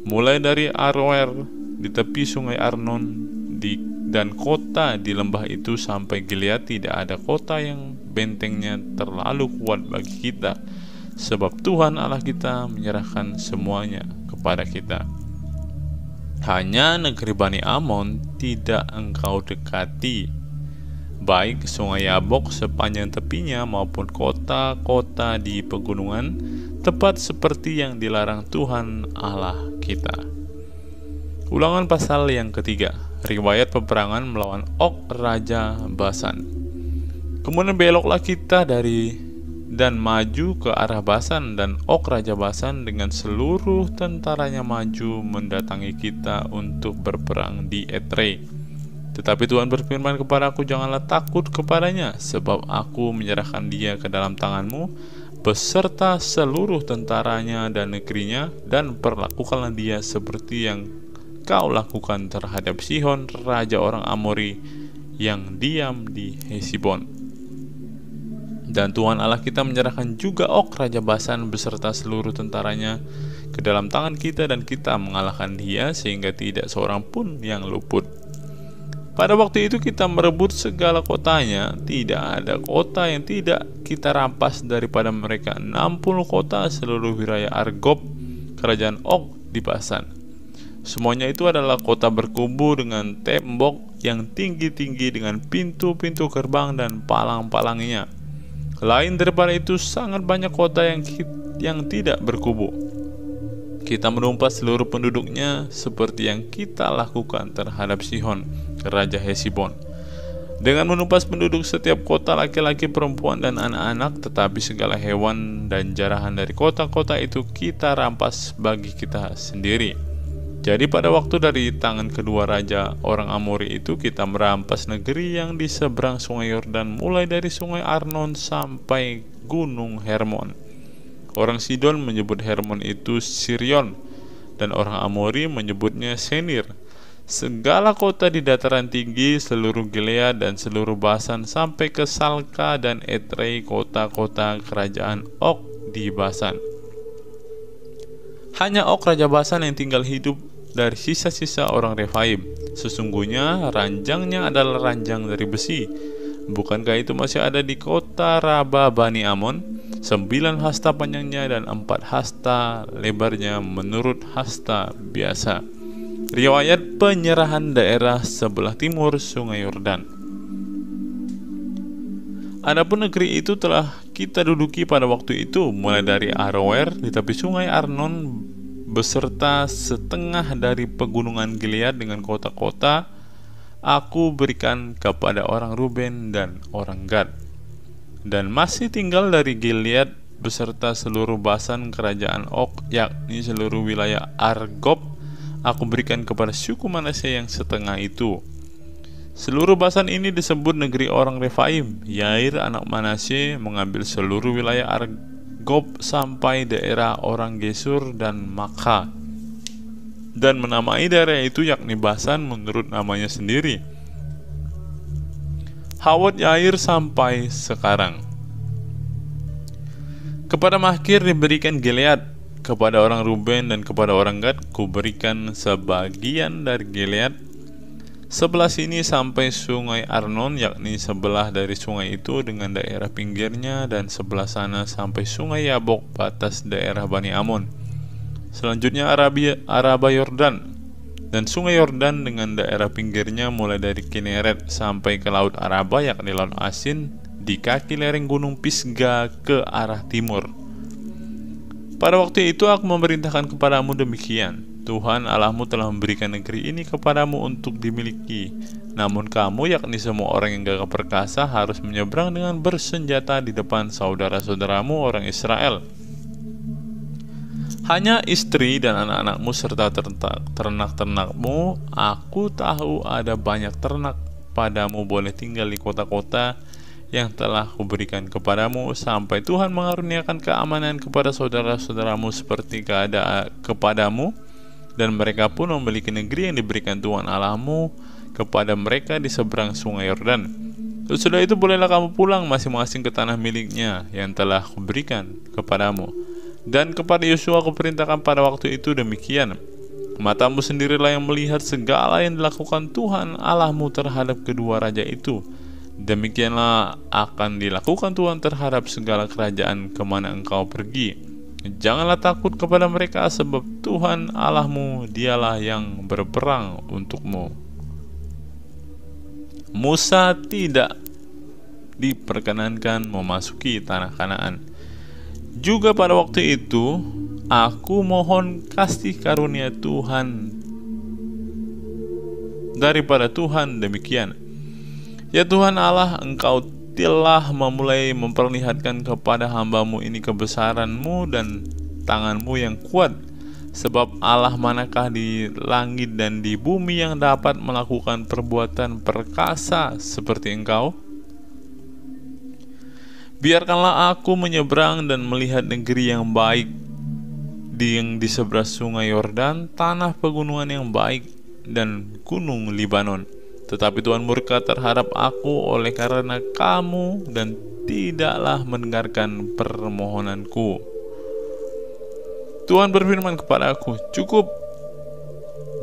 Mulai dari Aroer di tepi sungai Arnon dan kota di lembah itu sampai Gilead, tidak ada kota yang bentengnya terlalu kuat bagi kita, sebab Tuhan Allah kita menyerahkan semuanya kepada kita. Hanya negeri Bani Amon tidak engkau dekati, baik sungai Yabok sepanjang tepinya maupun kota-kota di pegunungan, tepat seperti yang dilarang Tuhan Allah kita. Ulangan pasal yang ketiga, riwayat peperangan melawan Og Raja Basan. Kemudian beloklah kita dan maju ke arah Basan, dan Og Raja Basan dengan seluruh tentaranya maju mendatangi kita untuk berperang di Edrei. Tetapi Tuhan berfirman kepadaku, janganlah takut kepadanya, sebab aku menyerahkan dia ke dalam tanganmu, beserta seluruh tentaranya dan negerinya, dan perlakukanlah dia seperti yang kau lakukan terhadap Sihon, raja orang Amori, yang diam di Hesibon. Dan Tuhan Allah kita menyerahkan juga Og Raja Basan beserta seluruh tentaranya ke dalam tangan kita, dan kita mengalahkan dia sehingga tidak seorang pun yang luput. Pada waktu itu kita merebut segala kotanya, tidak ada kota yang tidak kita rampas daripada mereka. 60 kota seluruh wilayah Argob, kerajaan Og di Basan. Semuanya itu adalah kota berkubu dengan tembok yang tinggi-tinggi dengan pintu-pintu gerbang dan palang-palangnya. Lain daripada itu sangat banyak kota yang tidak berkubu. Kita menumpas seluruh penduduknya seperti yang kita lakukan terhadap Sihon, Raja Hesibon, dengan menumpas penduduk setiap kota, laki-laki, perempuan, dan anak-anak. Tetapi segala hewan dan jarahan dari kota-kota itu kita rampas bagi kita sendiri. Jadi pada waktu dari tangan kedua raja orang Amori itu kita merampas negeri yang di seberang sungai Yordan, mulai dari sungai Arnon sampai gunung Hermon. Orang Sidon menyebut Hermon itu Sirion, dan orang Amori menyebutnya Senir. Segala kota di dataran tinggi, seluruh Gilead dan seluruh Basan sampai ke Salka dan Edrei, kota-kota kerajaan Og di Basan. Hanya Og Raja Basan yang tinggal hidup dari sisa-sisa orang Refaim. Sesungguhnya ranjangnya adalah ranjang dari besi. Bukankah itu masih ada di kota Raba Bani Amon? 9 hasta panjangnya dan 4 hasta lebarnya menurut hasta biasa. Riwayat penyerahan daerah sebelah timur sungai Yordan. Adapun negeri itu telah kita duduki pada waktu itu, mulai dari Aroer di tepi sungai Arnon beserta setengah dari pegunungan Gilead dengan kota-kota, aku berikan kepada orang Ruben dan orang Gad. Dan masih tinggal dari Gilead beserta seluruh Basan kerajaan Og, yakni seluruh wilayah Argob, aku berikan kepada suku Manasye yang setengah itu. Seluruh Basan ini disebut negeri orang Refaim. Yair anak Manasye mengambil seluruh wilayah Argob sampai daerah orang Gesur dan Makha, dan menamai daerah itu yakni Basan menurut namanya sendiri. Hawot Yair sampai sekarang. Kepada Makir diberikan Gilead, kepada orang Ruben dan kepada orang Gad kuberikan sebagian dari Gilead. Sebelah sini sampai sungai Arnon, yakni sebelah dari sungai itu dengan daerah pinggirnya, dan sebelah sana sampai sungai Yabok, batas daerah Bani Amon. Selanjutnya Araba Yordan dan sungai Yordan dengan daerah pinggirnya mulai dari Kineret sampai ke laut Araba, yakni laut Asin, di kaki lereng gunung Pisga ke arah timur. Pada waktu itu aku memerintahkan kepadamu demikian: Tuhan Allahmu telah memberikan negeri ini kepadamu untuk dimiliki. Namun kamu, yakni semua orang yang gagah perkasa, harus menyeberang dengan bersenjata di depan saudara-saudaramu orang Israel. Hanya istri dan anak-anakmu serta ternak-ternakmu, aku tahu ada banyak ternak padamu, boleh tinggal di kota-kota yang telah kuberikan kepadamu, sampai Tuhan mengaruniakan keamanan kepada saudara-saudaramu seperti kepadamu, dan mereka pun memiliki negeri yang diberikan Tuhan Allahmu kepada mereka di seberang sungai Yordan. Sesudah itu bolehlah kamu pulang masing-masing ke tanah miliknya yang telah kuberikan kepadamu. Dan kepada Yosua kuperintahkan pada waktu itu demikian: matamu sendirilah yang melihat segala yang dilakukan Tuhan Allahmu terhadap kedua raja itu. Demikianlah akan dilakukan Tuhan terhadap segala kerajaan kemana engkau pergi. Janganlah takut kepada mereka, sebab Tuhan Allahmu dialah yang berperang untukmu. Musa tidak diperkenankan memasuki tanah Kanaan. Juga pada waktu itu aku mohon kasih karunia Tuhan daripada Tuhan demikian: ya Tuhan Allah, engkau telah memulai memperlihatkan kepada hambamu ini kebesaranmu dan tanganmu yang kuat. Sebab Allah manakah di langit dan di bumi yang dapat melakukan perbuatan perkasa seperti engkau? Biarkanlah aku menyeberang dan melihat negeri yang baik di seberang sungai Yordan, tanah pegunungan yang baik dan gunung Libanon. Tetapi Tuhan murka terhadap aku oleh karena kamu dan tidaklah mendengarkan permohonanku. Tuhan berfirman kepada aku, cukup,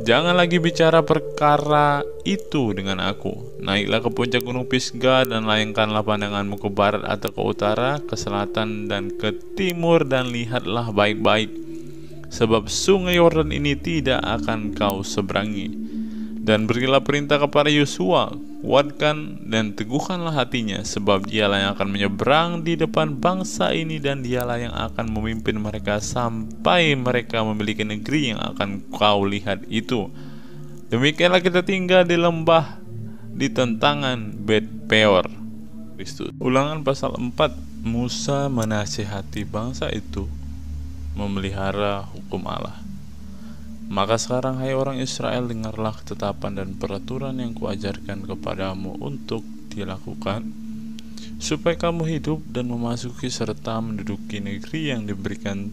jangan lagi bicara perkara itu dengan aku. Naiklah ke puncak gunung Pisga dan layangkanlah pandanganmu ke barat atau ke utara, ke selatan dan ke timur, dan lihatlah baik-baik, sebab sungai Yordan ini tidak akan kau seberangi. Dan berilah perintah kepada Yosua, kuatkan dan teguhkanlah hatinya, sebab dialah yang akan menyeberang di depan bangsa ini, dan dialah yang akan memimpin mereka sampai mereka memiliki negeri yang akan kau lihat itu. Demikianlah kita tinggal di lembah di tentangan Bet Peor. Kristus. Ulangan pasal 4. Musa menasihati bangsa itu memelihara hukum Allah. Maka sekarang, hai orang Israel, dengarlah ketetapan dan peraturan yang kuajarkan kepadamu untuk dilakukan, supaya kamu hidup dan memasuki serta menduduki negeri yang diberikan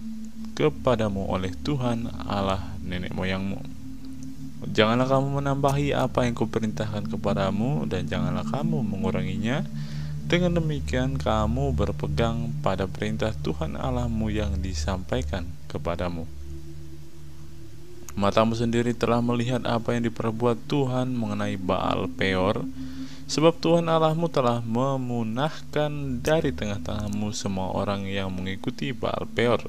kepadamu oleh Tuhan Allah nenek moyangmu. Janganlah kamu menambahi apa yang kuperintahkan kepadamu, dan janganlah kamu menguranginya. Dengan demikian kamu berpegang pada perintah Tuhan Allahmu yang disampaikan kepadamu. Matamu sendiri telah melihat apa yang diperbuat Tuhan mengenai Baal Peor, sebab Tuhan Allahmu telah memunahkan dari tengah-tengahmu semua orang yang mengikuti Baal Peor.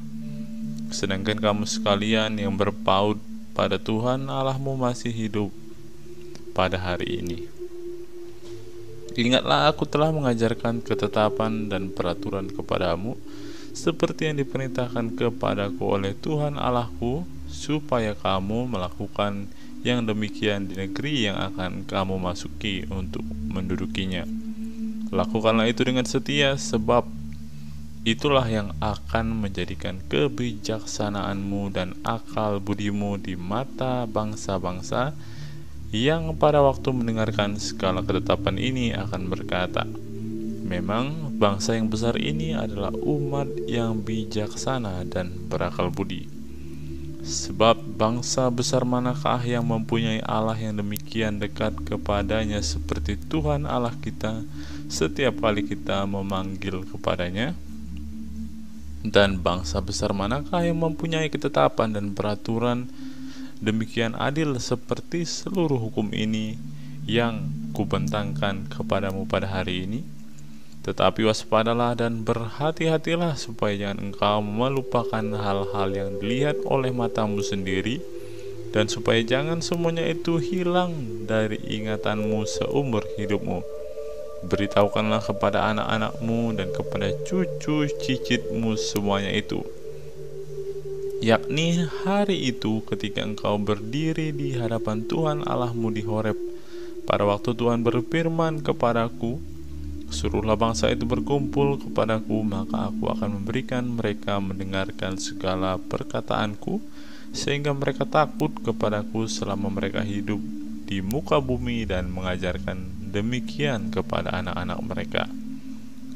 Sedangkan kamu sekalian yang berpaut pada Tuhan Allahmu masih hidup pada hari ini. Ingatlah, aku telah mengajarkan ketetapan dan peraturan kepadamu, seperti yang diperintahkan kepadaku oleh Tuhan Allahku, supaya kamu melakukan yang demikian di negeri yang akan kamu masuki untuk mendudukinya. Lakukanlah itu dengan setia, sebab itulah yang akan menjadikan kebijaksanaanmu dan akal budimu di mata bangsa-bangsa yang pada waktu mendengarkan segala ketetapan ini akan berkata, memang bangsa yang besar ini adalah umat yang bijaksana dan berakal budi. Sebab bangsa besar manakah yang mempunyai Allah yang demikian dekat kepadanya seperti Tuhan Allah kita setiap kali kita memanggil kepadanya? Dan bangsa besar manakah yang mempunyai ketetapan dan peraturan demikian adil seperti seluruh hukum ini yang kubentangkan kepadamu pada hari ini? Tetapi waspadalah dan berhati-hatilah supaya jangan engkau melupakan hal-hal yang dilihat oleh matamu sendiri, dan supaya jangan semuanya itu hilang dari ingatanmu seumur hidupmu. Beritahukanlah kepada anak-anakmu dan kepada cucu cicitmu semuanya itu, yakni hari itu ketika engkau berdiri di hadapan Tuhan Allahmu di Horeb, pada waktu Tuhan berfirman kepadaku, suruhlah bangsa itu berkumpul kepadaku, maka aku akan memberikan mereka mendengarkan segala perkataanku, sehingga mereka takut kepadaku selama mereka hidup di muka bumi dan mengajarkan demikian kepada anak-anak mereka.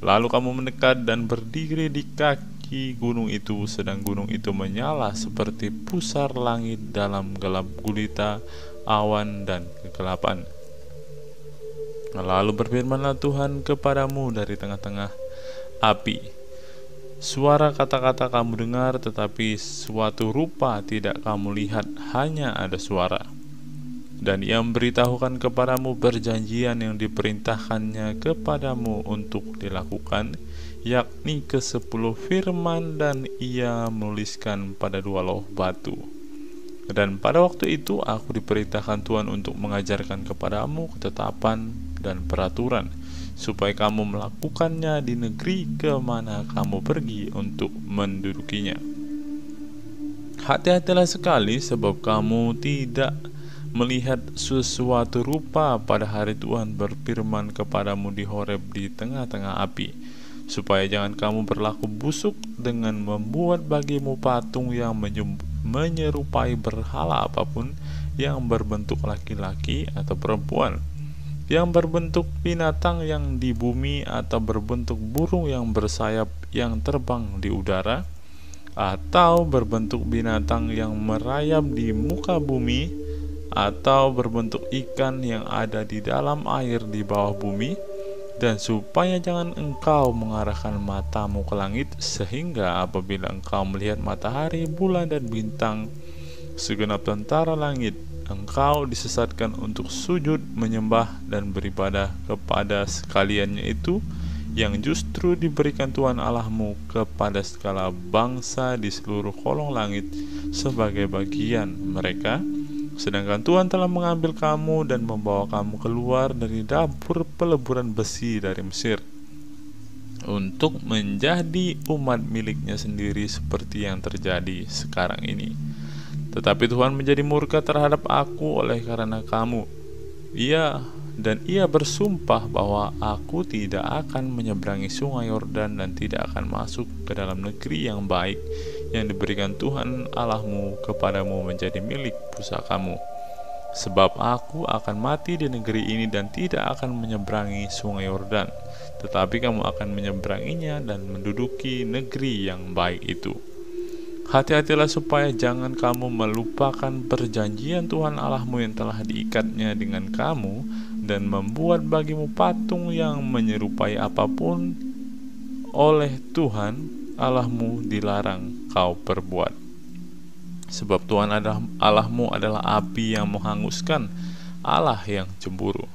Lalu kamu mendekat dan berdiri di kaki gunung itu, sedang gunung itu menyala seperti pusar langit dalam gelap gulita, awan, dan kegelapan. Lalu berfirmanlah Tuhan kepadamu dari tengah-tengah api. Suara kata-kata kamu dengar, tetapi suatu rupa tidak kamu lihat, hanya ada suara. Dan ia memberitahukan kepadamu perjanjian yang diperintahkannya kepadamu untuk dilakukan, yakni ke-10 firman, dan ia menuliskan pada 2 loh batu. Dan pada waktu itu aku diperintahkan Tuhan untuk mengajarkan kepadamu ketetapan dan peraturan, supaya kamu melakukannya di negeri kemana kamu pergi untuk mendudukinya. Hati-hatilah sekali, sebab kamu tidak melihat sesuatu rupa pada hari Tuhan berfirman kepadamu di Horeb di tengah-tengah api, supaya jangan kamu berlaku busuk dengan membuat bagimu patung yang menyerupai berhala apapun, yang berbentuk laki-laki atau perempuan, yang berbentuk binatang yang di bumi, atau berbentuk burung yang bersayap yang terbang di udara, atau berbentuk binatang yang merayap di muka bumi, atau berbentuk ikan yang ada di dalam air di bawah bumi. Dan supaya jangan engkau mengarahkan matamu ke langit, sehingga apabila engkau melihat matahari, bulan, dan bintang, segenap tentara langit, engkau disesatkan untuk sujud, menyembah, dan beribadah kepada sekaliannya itu, yang justru diberikan Tuhan Allahmu kepada segala bangsa di seluruh kolong langit sebagai bagian mereka. Sedangkan Tuhan telah mengambil kamu dan membawa kamu keluar dari dapur peleburan besi dari Mesir, untuk menjadi umat miliknya sendiri seperti yang terjadi sekarang ini. Tetapi Tuhan menjadi murka terhadap aku oleh karena kamu. Ia bersumpah bahwa aku tidak akan menyeberangi sungai Yordan dan tidak akan masuk ke dalam negeri yang baik yang diberikan Tuhan Allahmu kepadamu menjadi milik pusakamu. Sebab aku akan mati di negeri ini dan tidak akan menyeberangi sungai Yordan, tetapi kamu akan menyeberanginya dan menduduki negeri yang baik itu. Hati-hatilah supaya jangan kamu melupakan perjanjian Tuhan Allahmu yang telah diikatnya dengan kamu, dan membuat bagimu patung yang menyerupai apapun oleh Tuhan Allahmu dilarang kau perbuat. Sebab Tuhan Allahmu adalah api yang menghanguskan, Allah yang cemburu.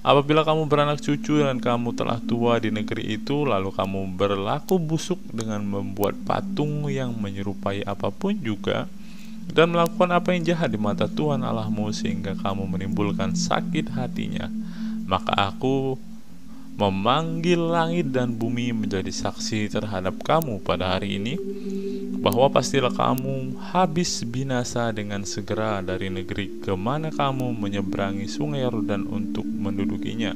Apabila kamu beranak cucu dan kamu telah tua di negeri itu, lalu kamu berlaku busuk dengan membuat patung yang menyerupai apapun juga, dan melakukan apa yang jahat di mata Tuhan Allahmu sehingga kamu menimbulkan sakit hatinya, maka aku memanggil langit dan bumi menjadi saksi terhadap kamu pada hari ini, bahwa pastilah kamu habis binasa dengan segera dari negeri kemana kamu menyeberangi sungai Yordan untuk mendudukinya.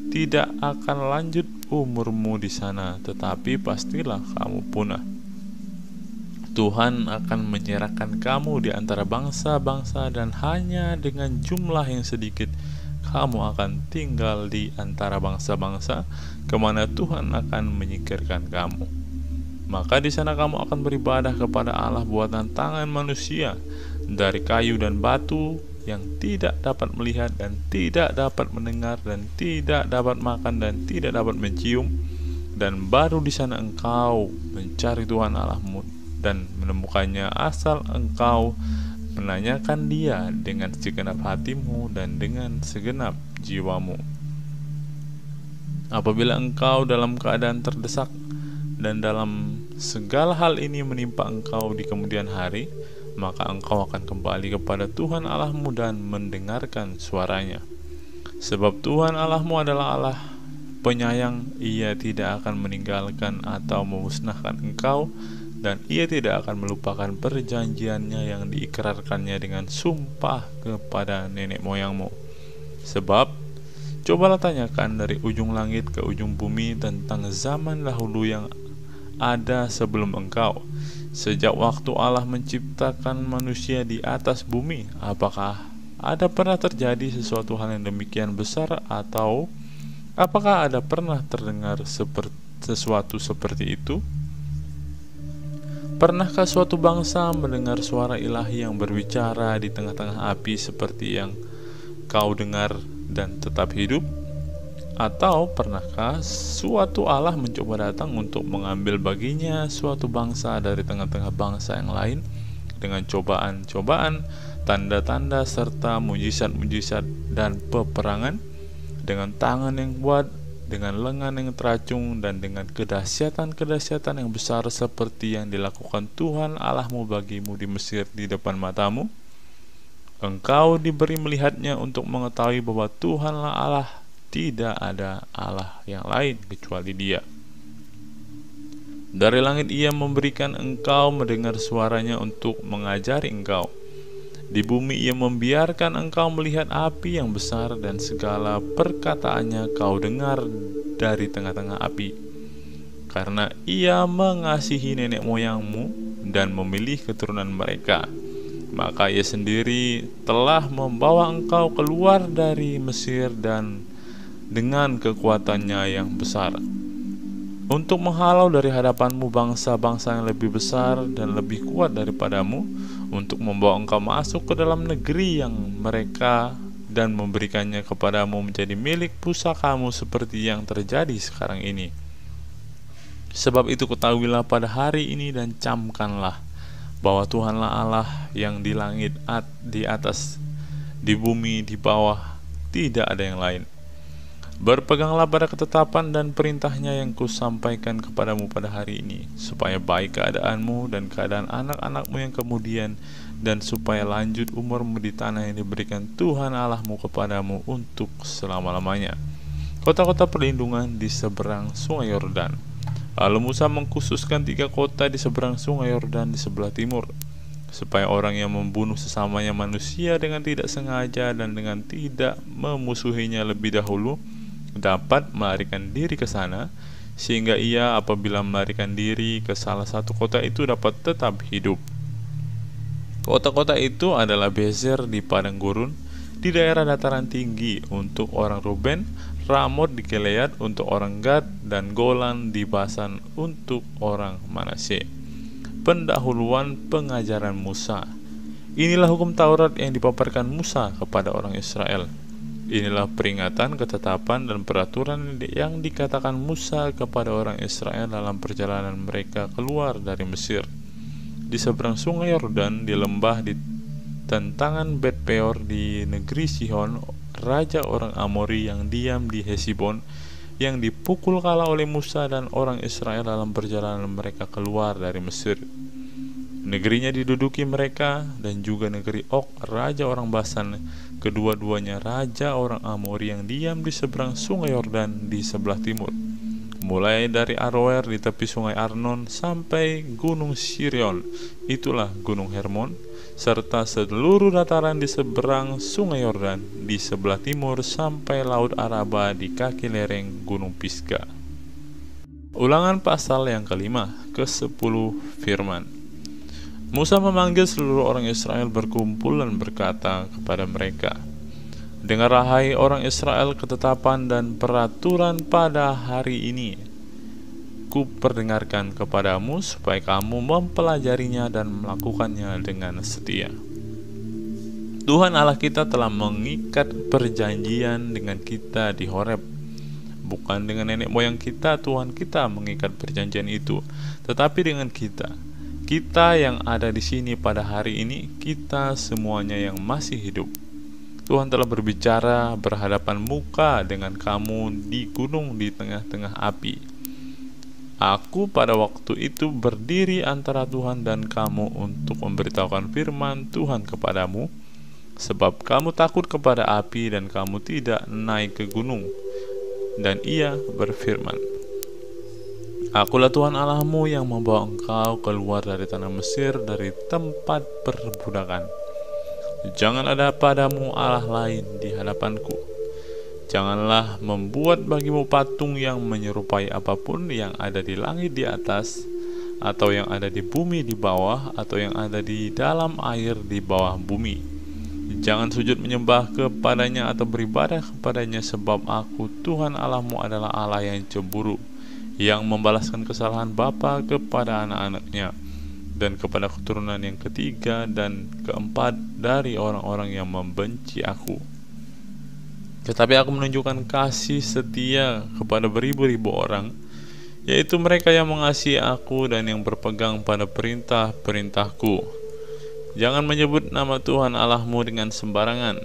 Tidak akan lanjut umurmu di sana, tetapi pastilah kamu punah. Tuhan akan menyerahkan kamu di antara bangsa-bangsa, dan hanya dengan jumlah yang sedikit kamu akan tinggal di antara bangsa-bangsa kemana Tuhan akan menyingkirkan kamu. Maka di sana kamu akan beribadah kepada Allah buatan tangan manusia, dari kayu dan batu, yang tidak dapat melihat dan tidak dapat mendengar dan tidak dapat makan dan tidak dapat mencium. Dan baru di sana engkau mencari Tuhan Allahmu dan menemukannya, asal engkau menanyakan Dia dengan segenap hatimu dan dengan segenap jiwamu. Apabila engkau dalam keadaan terdesak dan dalam segala hal ini menimpa engkau di kemudian hari, maka engkau akan kembali kepada Tuhan Allahmu dan mendengarkan suaranya. Sebab Tuhan Allahmu adalah Allah penyayang, Ia tidak akan meninggalkan atau memusnahkan engkau, dan Ia tidak akan melupakan perjanjiannya yang diikrarkannya dengan sumpah kepada nenek moyangmu. Sebab cobalah tanyakan dari ujung langit ke ujung bumi tentang zaman dahulu yang ada sebelum engkau, sejak waktu Allah menciptakan manusia di atas bumi. Apakah ada pernah terjadi sesuatu hal yang demikian besar, atau apakah ada pernah terdengar sesuatu seperti itu? Pernahkah suatu bangsa mendengar suara ilahi yang berbicara di tengah-tengah api seperti yang kau dengar dan tetap hidup? Atau pernahkah suatu Allah mencoba datang untuk mengambil baginya suatu bangsa dari tengah-tengah bangsa yang lain dengan cobaan-cobaan, tanda-tanda, serta mujizat-mujizat dan peperangan, dengan tangan yang kuat, dengan lengan yang teracung, dan dengan kedahsyatan-kedahsyatan yang besar seperti yang dilakukan Tuhan Allahmu bagimu di Mesir di depan matamu? Engkau diberi melihatnya untuk mengetahui bahwa Tuhanlah Allah, tidak ada Allah yang lain kecuali Dia. Dari langit Ia memberikan engkau mendengar suaranya untuk mengajari engkau. Di bumi Ia membiarkan engkau melihat api yang besar, dan segala perkataannya kau dengar dari tengah-tengah api. Karena Ia mengasihi nenek moyangmu dan memilih keturunan mereka, maka Ia sendiri telah membawa engkau keluar dari Mesir dan dengan kekuatannya yang besar, untuk menghalau dari hadapanmu bangsa-bangsa yang lebih besar dan lebih kuat daripadamu, untuk membawa engkau masuk ke dalam negeri yang mereka, dan memberikannya kepadamu menjadi milik pusakamu seperti yang terjadi sekarang ini. Sebab itu ketahuilah pada hari ini dan camkanlah bahwa Tuhanlah Allah yang di langit, di atas, di bumi, di bawah, tidak ada yang lain. Berpeganglah pada ketetapan dan perintahnya yang kusampaikan kepadamu pada hari ini, supaya baik keadaanmu dan keadaan anak-anakmu yang kemudian, dan supaya lanjut umurmu di tanah yang diberikan Tuhan Allahmu kepadamu untuk selama-lamanya. Kota-kota perlindungan di seberang sungai Yordan. Lalu Musa mengkhususkan 3 kota di seberang sungai Yordan di sebelah timur, supaya orang yang membunuh sesamanya manusia dengan tidak sengaja dan dengan tidak memusuhinya lebih dahulu dapat melarikan diri ke sana, sehingga ia apabila melarikan diri ke salah satu kota itu dapat tetap hidup. Kota-kota itu adalah Bezer di padang gurun di daerah dataran tinggi untuk orang Ruben, Ramot di Gilead untuk orang Gad, dan Golan di Basan untuk orang Manasye. Pendahuluan pengajaran Musa. Inilah hukum Taurat yang dipaparkan Musa kepada orang Israel. Inilah peringatan, ketetapan, dan peraturan yang dikatakan Musa kepada orang Israel dalam perjalanan mereka keluar dari Mesir. Di seberang sungai Yordan, di lembah di tentangan Bet Peor, di negeri Sihon, raja orang Amori yang diam di Hesibon, yang dipukul kalah oleh Musa dan orang Israel dalam perjalanan mereka keluar dari Mesir. Negerinya diduduki mereka, dan juga negeri Og, raja orang Basan, kedua-duanya raja orang Amori yang diam di seberang sungai Yordan di sebelah timur, mulai dari Aroer di tepi sungai Arnon sampai gunung Sirion, itulah gunung Hermon, serta seluruh dataran di seberang sungai Yordan di sebelah timur sampai laut Araba di kaki lereng gunung Pisga. Ulangan pasal yang kelima, ke-10 firman. Musa memanggil seluruh orang Israel berkumpul dan berkata kepada mereka, "Dengarlah hai orang Israel ketetapan dan peraturan pada hari ini. Kuperdengarkan kepadamu supaya kamu mempelajarinya dan melakukannya dengan setia. Tuhan Allah kita telah mengikat perjanjian dengan kita di Horeb. Bukan dengan nenek moyang kita Tuhan kita mengikat perjanjian itu, tetapi dengan kita yang ada di sini pada hari ini, kita semuanya yang masih hidup. Tuhan telah berbicara berhadapan muka dengan kamu di gunung di tengah-tengah api. Aku pada waktu itu berdiri antara Tuhan dan kamu untuk memberitahukan firman Tuhan kepadamu, sebab kamu takut kepada api dan kamu tidak naik ke gunung." Dan ia berfirman, "Akulah Tuhan Allahmu yang membawa engkau keluar dari tanah Mesir, dari tempat perbudakan. Jangan ada padamu Allah lain di hadapanku. Janganlah membuat bagimu patung yang menyerupai apapun yang ada di langit di atas, atau yang ada di bumi di bawah, atau yang ada di dalam air di bawah bumi. Jangan sujud menyembah kepadanya atau beribadah kepadanya, sebab aku Tuhan Allahmu adalah Allah yang cemburu, yang membalaskan kesalahan bapa kepada anak-anaknya dan kepada keturunan yang ketiga dan keempat dari orang-orang yang membenci aku. Tetapi aku menunjukkan kasih setia kepada beribu-ribu orang, yaitu mereka yang mengasihi aku dan yang berpegang pada perintah-perintahku. Jangan menyebut nama Tuhan Allahmu dengan sembarangan,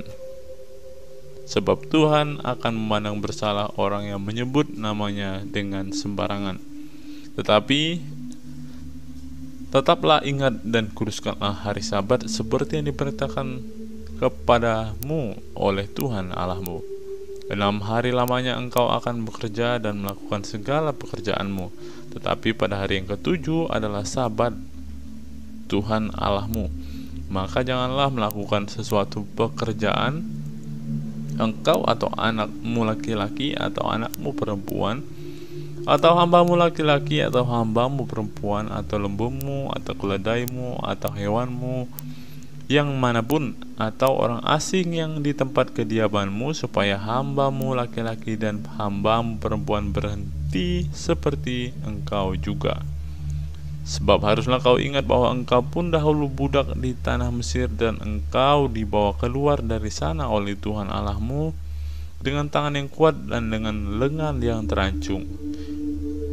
sebab Tuhan akan memandang bersalah orang yang menyebut namanya dengan sembarangan. Tetapi tetaplah ingat dan kuduskanlah hari Sabat seperti yang diperintahkan kepadamu oleh Tuhan Allahmu. 6 hari lamanya engkau akan bekerja dan melakukan segala pekerjaanmu, tetapi pada hari yang ke-7 adalah Sabat Tuhan Allahmu. Maka janganlah melakukan sesuatu pekerjaan, engkau atau anakmu laki-laki atau anakmu perempuan, atau hambamu laki-laki atau hambamu perempuan, atau lembumu atau keledaimu atau hewanmu yang manapun, atau orang asing yang di tempat kediamanmu, supaya hambamu laki-laki dan hambamu perempuan berhenti seperti engkau juga. Sebab haruslah kau ingat bahwa engkau pun dahulu budak di tanah Mesir, dan engkau dibawa keluar dari sana oleh Tuhan Allahmu dengan tangan yang kuat dan dengan lengan yang terancung.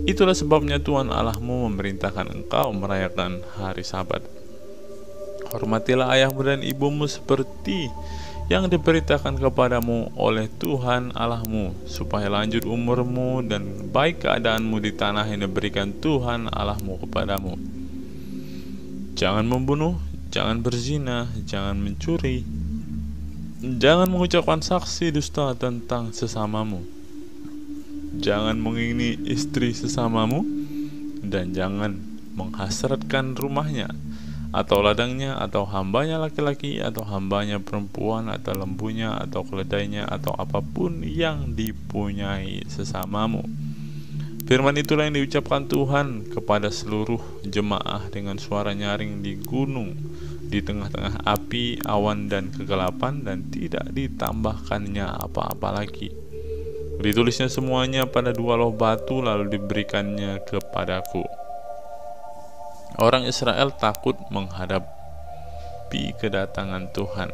Itulah sebabnya Tuhan Allahmu memerintahkan engkau merayakan hari Sabat. Hormatilah ayahmu dan ibumu seperti yang diperintahkan kepadamu oleh Tuhan Allahmu, supaya lanjut umurmu dan baik keadaanmu di tanah yang diberikan Tuhan Allahmu kepadamu. Jangan membunuh, jangan berzina, jangan mencuri, jangan mengucapkan saksi dusta tentang sesamamu, jangan mengingini istri sesamamu, dan jangan menghasratkan rumahnya, atau ladangnya, atau hambanya laki-laki, atau hambanya perempuan, atau lembunya, atau keledainya, atau apapun yang dipunyai sesamamu. Firman itulah yang diucapkan Tuhan kepada seluruh jemaah dengan suara nyaring di gunung, di tengah-tengah api, awan, dan kegelapan, dan tidak ditambahkannya apa-apa lagi. Ditulisnya semuanya pada 2 loh batu, lalu diberikannya kepadaku. Orang Israel takut menghadapi kedatangan Tuhan.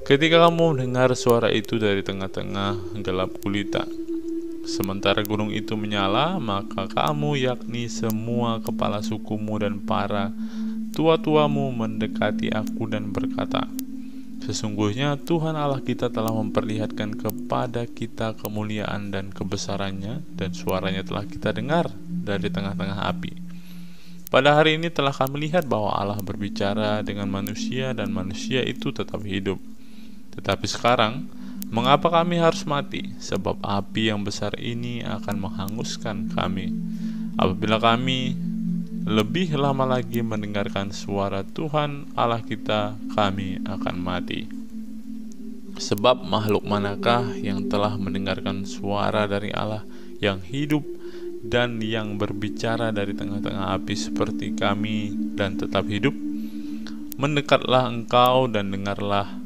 Ketika kamu mendengar suara itu dari tengah-tengah gelap gulita, sementara gunung itu menyala, maka kamu, yakni semua kepala sukumu dan para tua-tuamu, mendekati aku dan berkata, "Sesungguhnya Tuhan Allah kita telah memperlihatkan kepada kita kemuliaan dan kebesarannya, dan suaranya telah kita dengar dari tengah-tengah api. Pada hari ini telah kami lihat bahwa Allah berbicara dengan manusia dan manusia itu tetap hidup. Tetapi sekarang, mengapa kami harus mati? Sebab api yang besar ini akan menghanguskan kami. Apabila kami lebih lama lagi mendengarkan suara Tuhan Allah kita, kami akan mati. Sebab makhluk manakah yang telah mendengarkan suara dari Allah yang hidup dan yang berbicara dari tengah-tengah api seperti kami dan tetap hidup? Mendekatlah engkau dan dengarlah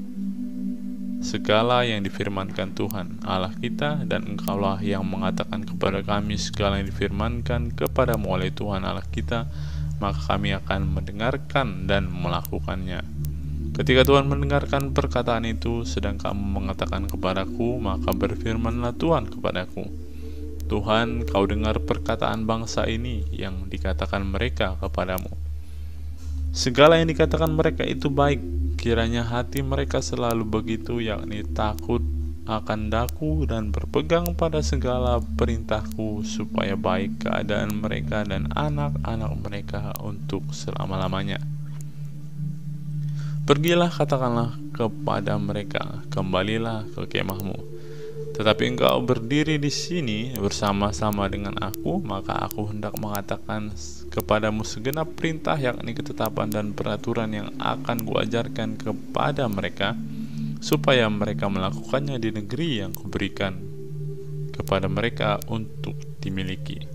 segala yang difirmankan Tuhan Allah kita, dan engkaulah yang mengatakan kepada kami segala yang difirmankan kepadamu oleh Tuhan Allah kita, maka kami akan mendengarkan dan melakukannya. Ketika Tuhan mendengarkan perkataan itu, sedang kamu mengatakan kepadaku, maka berfirmanlah Tuhan kepadaku, Tuhan, kau dengar perkataan bangsa ini yang dikatakan mereka kepadamu. Segala yang dikatakan mereka itu baik, kiranya hati mereka selalu begitu, yakni takut akan daku dan berpegang pada segala perintahku, supaya baik keadaan mereka dan anak-anak mereka untuk selama-lamanya. Pergilah, katakanlah kepada mereka, kembalilah ke kemahmu. Tetapi engkau berdiri di sini bersama-sama dengan aku, maka aku hendak mengatakan kepadamu segenap perintah, yakni ketetapan dan peraturan yang akan kuajarkan kepada mereka, supaya mereka melakukannya di negeri yang kuberikan kepada mereka untuk dimiliki.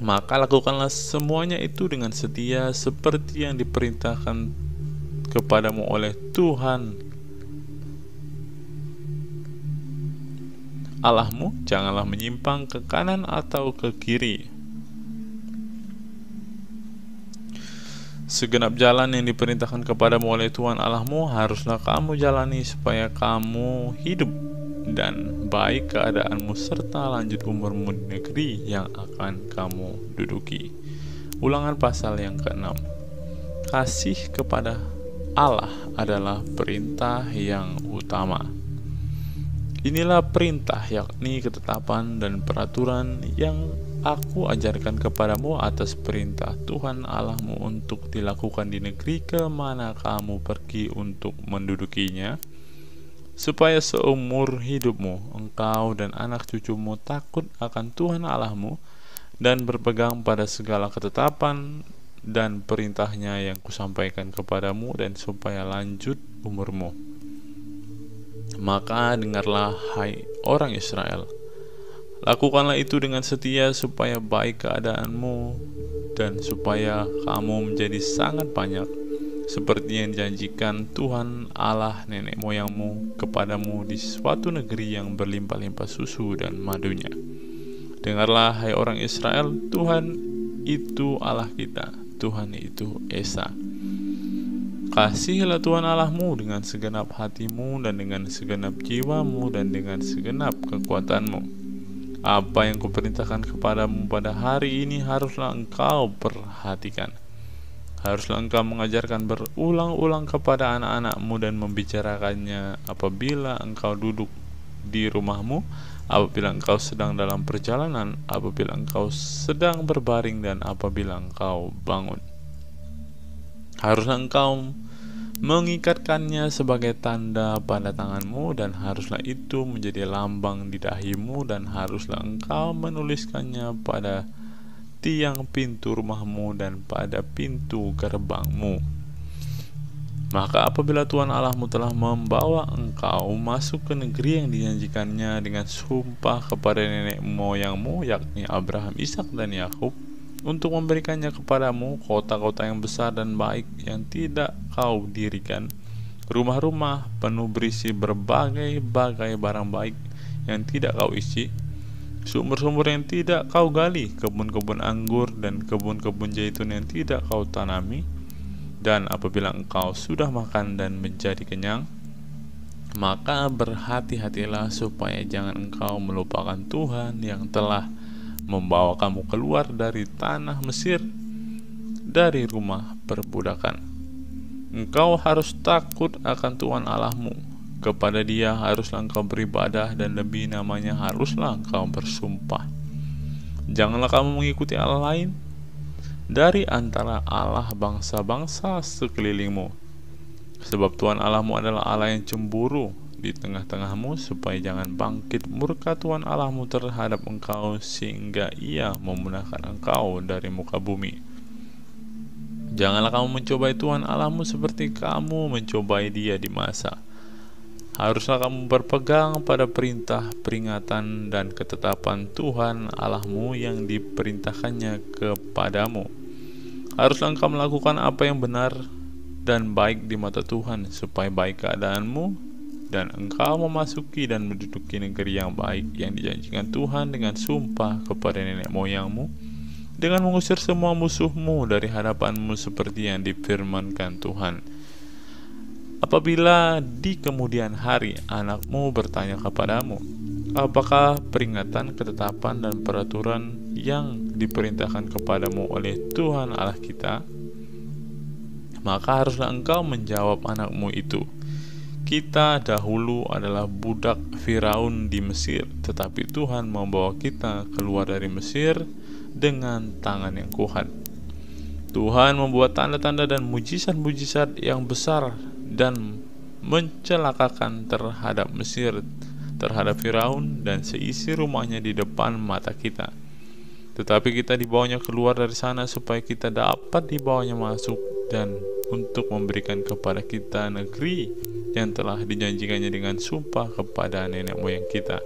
Maka lakukanlah semuanya itu dengan setia, seperti yang diperintahkan kepadamu oleh Tuhan Allahmu. Janganlah menyimpang ke kanan atau ke kiri. Segenap jalan yang diperintahkan kepadamu oleh Tuhan Allahmu haruslah kamu jalani, supaya kamu hidup dan baik keadaanmu serta lanjut umurmu di negeri yang akan kamu duduki. Ulangan pasal yang ke-6. Kasih kepada Allah adalah perintah yang utama. Inilah perintah, yakni ketetapan dan peraturan yang aku ajarkan kepadamu atas perintah Tuhan Allahmu untuk dilakukan di negeri kemana kamu pergi untuk mendudukinya, supaya seumur hidupmu engkau dan anak cucumu takut akan Tuhan Allahmu dan berpegang pada segala ketetapan dan perintahnya yang kusampaikan kepadamu, dan supaya lanjut umurmu. Maka dengarlah, hai orang Israel, lakukanlah itu dengan setia, supaya baik keadaanmu dan supaya kamu menjadi sangat banyak, seperti yang dijanjikan Tuhan Allah nenek moyangmu kepadamu di suatu negeri yang berlimpah-limpah susu dan madunya. Dengarlah, hai orang Israel, Tuhan itu Allah kita, Tuhan itu Esa. Kasihilah Tuhan Allahmu dengan segenap hatimu dan dengan segenap jiwamu dan dengan segenap kekuatanmu. Apa yang kuperintahkan kepadamu pada hari ini haruslah engkau perhatikan. Haruslah engkau mengajarkan berulang-ulang kepada anak-anakmu dan membicarakannya apabila engkau duduk di rumahmu, apabila engkau sedang dalam perjalanan, apabila engkau sedang berbaring, dan apabila engkau bangun. Haruslah engkau mengikatkannya sebagai tanda pada tanganmu, dan haruslah itu menjadi lambang di dahimu, dan haruslah engkau menuliskannya pada tiang pintu rumahmu dan pada pintu gerbangmu. Maka apabila Tuhan Allahmu telah membawa engkau masuk ke negeri yang dijanjikannya dengan sumpah kepada nenek moyangmu, yakni Abraham, Ishak, dan Yakub, untuk memberikannya kepadamu kota-kota yang besar dan baik yang tidak kau dirikan, rumah-rumah penuh berisi berbagai-bagai barang baik yang tidak kau isi, sumber-sumber yang tidak kau gali, kebun-kebun anggur dan kebun-kebun zaitun yang tidak kau tanami. Dan apabila engkau sudah makan dan menjadi kenyang, maka berhati-hatilah supaya jangan engkau melupakan Tuhan yang telah membawa kamu keluar dari tanah Mesir, dari rumah perbudakan. Engkau harus takut akan Tuhan Allahmu. Kepada Dia haruslah engkau beribadah, dan demi namanya haruslah engkau bersumpah. Janganlah kamu mengikuti Allah lain dari antara Allah bangsa-bangsa sekelilingmu, sebab Tuhan Allahmu adalah Allah yang cemburu di tengah-tengahmu, supaya jangan bangkit murka Tuhan Allahmu terhadap engkau sehingga Ia memunahkan engkau dari muka bumi. Janganlah kamu mencobai Tuhan Allahmu seperti kamu mencobai Dia di masa Haruslah kamu berpegang pada perintah, peringatan, dan ketetapan Tuhan Allahmu yang diperintahkannya kepadamu. Haruslah engkau melakukan apa yang benar dan baik di mata Tuhan, supaya baik keadaanmu dan engkau memasuki dan menduduki negeri yang baik yang dijanjikan Tuhan dengan sumpah kepada nenek moyangmu, dengan mengusir semua musuhmu dari hadapanmu seperti yang difirmankan Tuhan. Apabila di kemudian hari anakmu bertanya kepadamu, apakah peringatan, ketetapan, dan peraturan yang diperintahkan kepadamu oleh Tuhan Allah kita, maka haruslah engkau menjawab anakmu itu, kita dahulu adalah budak Firaun di Mesir, tetapi Tuhan membawa kita keluar dari Mesir dengan tangan yang kuat. Tuhan membuat tanda-tanda dan mujizat-mujizat yang besar dan mencelakakan terhadap Mesir, terhadap Firaun dan seisi rumahnya di depan mata kita. Tetapi kita dibawanya keluar dari sana supaya kita dapat dibawanya masuk dan untuk memberikan kepada kita negeri yang telah dijanjikannya dengan sumpah kepada nenek moyang kita.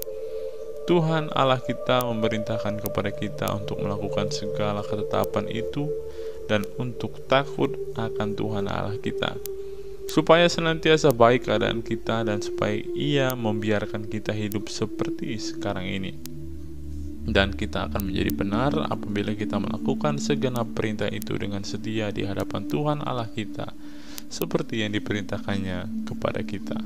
Tuhan Allah kita memerintahkan kepada kita untuk melakukan segala ketetapan itu dan untuk takut akan Tuhan Allah kita, supaya senantiasa baik keadaan kita dan supaya Ia membiarkan kita hidup seperti sekarang ini. Dan kita akan menjadi benar apabila kita melakukan segenap perintah itu dengan setia di hadapan Tuhan Allah kita, seperti yang diperintahkannya kepada kita.